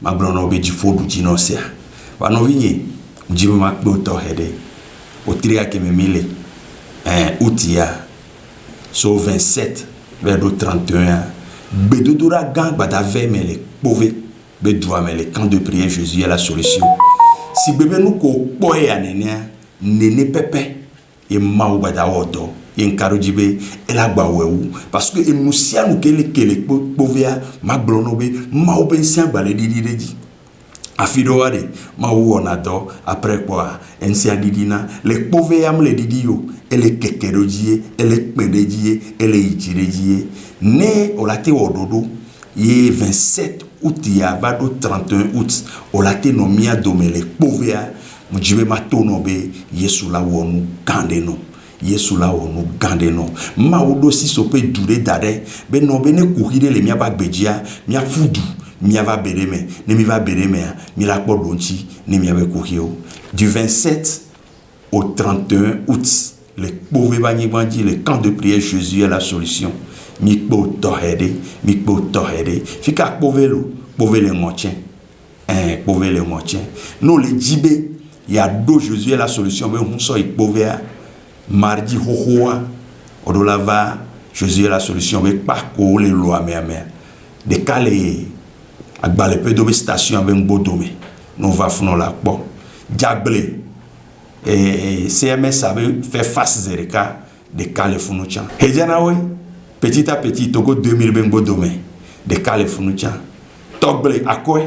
Ma brono be di fodu dinosia. Wa no vinye, jibe ma gbo to hede. O tria que me mile. Outia. So 27 vers 31. Bedodora gang bata ve me le pove. be doit mais le camp de prière Jésus est la solution. Si bébé nous ko boye anenia nene pepe et mau bada odo yen karojibe ela gba wewu parce que emusia nous kele povea maglonobe mau ben sia gbale didi afido wade mau onado après quoi ensia didina le povea mle didi yo ele kekerojie ele kpedejie ele ichirejie ne olate ododo ye 27 août ya bado 31 août olate no mia domele povea mujibe matonobe yesu la wonu kandeno yesu la wonu gandeno maudo si sope dure dare be no bene kuhire le mia bagbejia mia fudu mia va bereme ne mi va bereme mi la podonchi ne mia be kuhio du 27 au 31 août le pauvre banyibandi le camp de prière Jésus est la solution mi po tohede fika povelo povele montien povele montien no le jibe ya do Jésus est la solution be on so ipovea mardi hohoa odolava Jésus est la solution be pako le loa me de kale agbale pe do station be ngbodome no va funo la po diable CMS avait fait face zereka de kale funucha hejanawe petit à petit togo 2000 be ngbodome de kale funucha togle akwe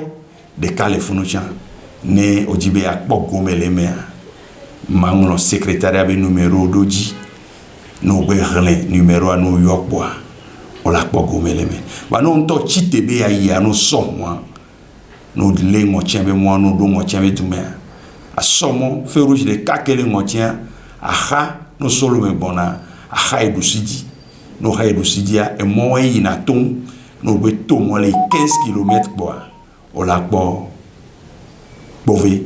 de kale funucha ne ojibe akpo gomele mea mangono secrétariat be numéro doji no be rele numéro no yokwa ola akpo gomele me ba no nto chitebe ya no somwa no le ngotien be mo no do ngotien be dumea asomo fe rouge de kakele ngotien aha no solo me bona aha edusidi no ha edusidia e mo yi na ton no be to mo le 15 km boa ola akpo bové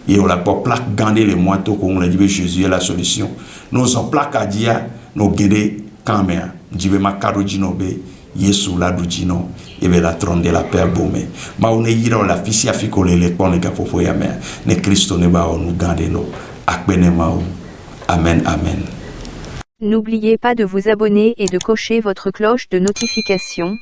et on a pas plaque gandé les moitos qu'on a dit Jésus est la solution nous en plaque à dia nous guérir quand même dit ma carogino be Yesu la dujino et be la trône de la paix bomé ma on est ira la fisia fikole le pon le capopo ya mer ne Christo ne ba on nous gandé no akbene mao amen amen. N'oubliez pas de vous abonner et de cocher votre cloche de notification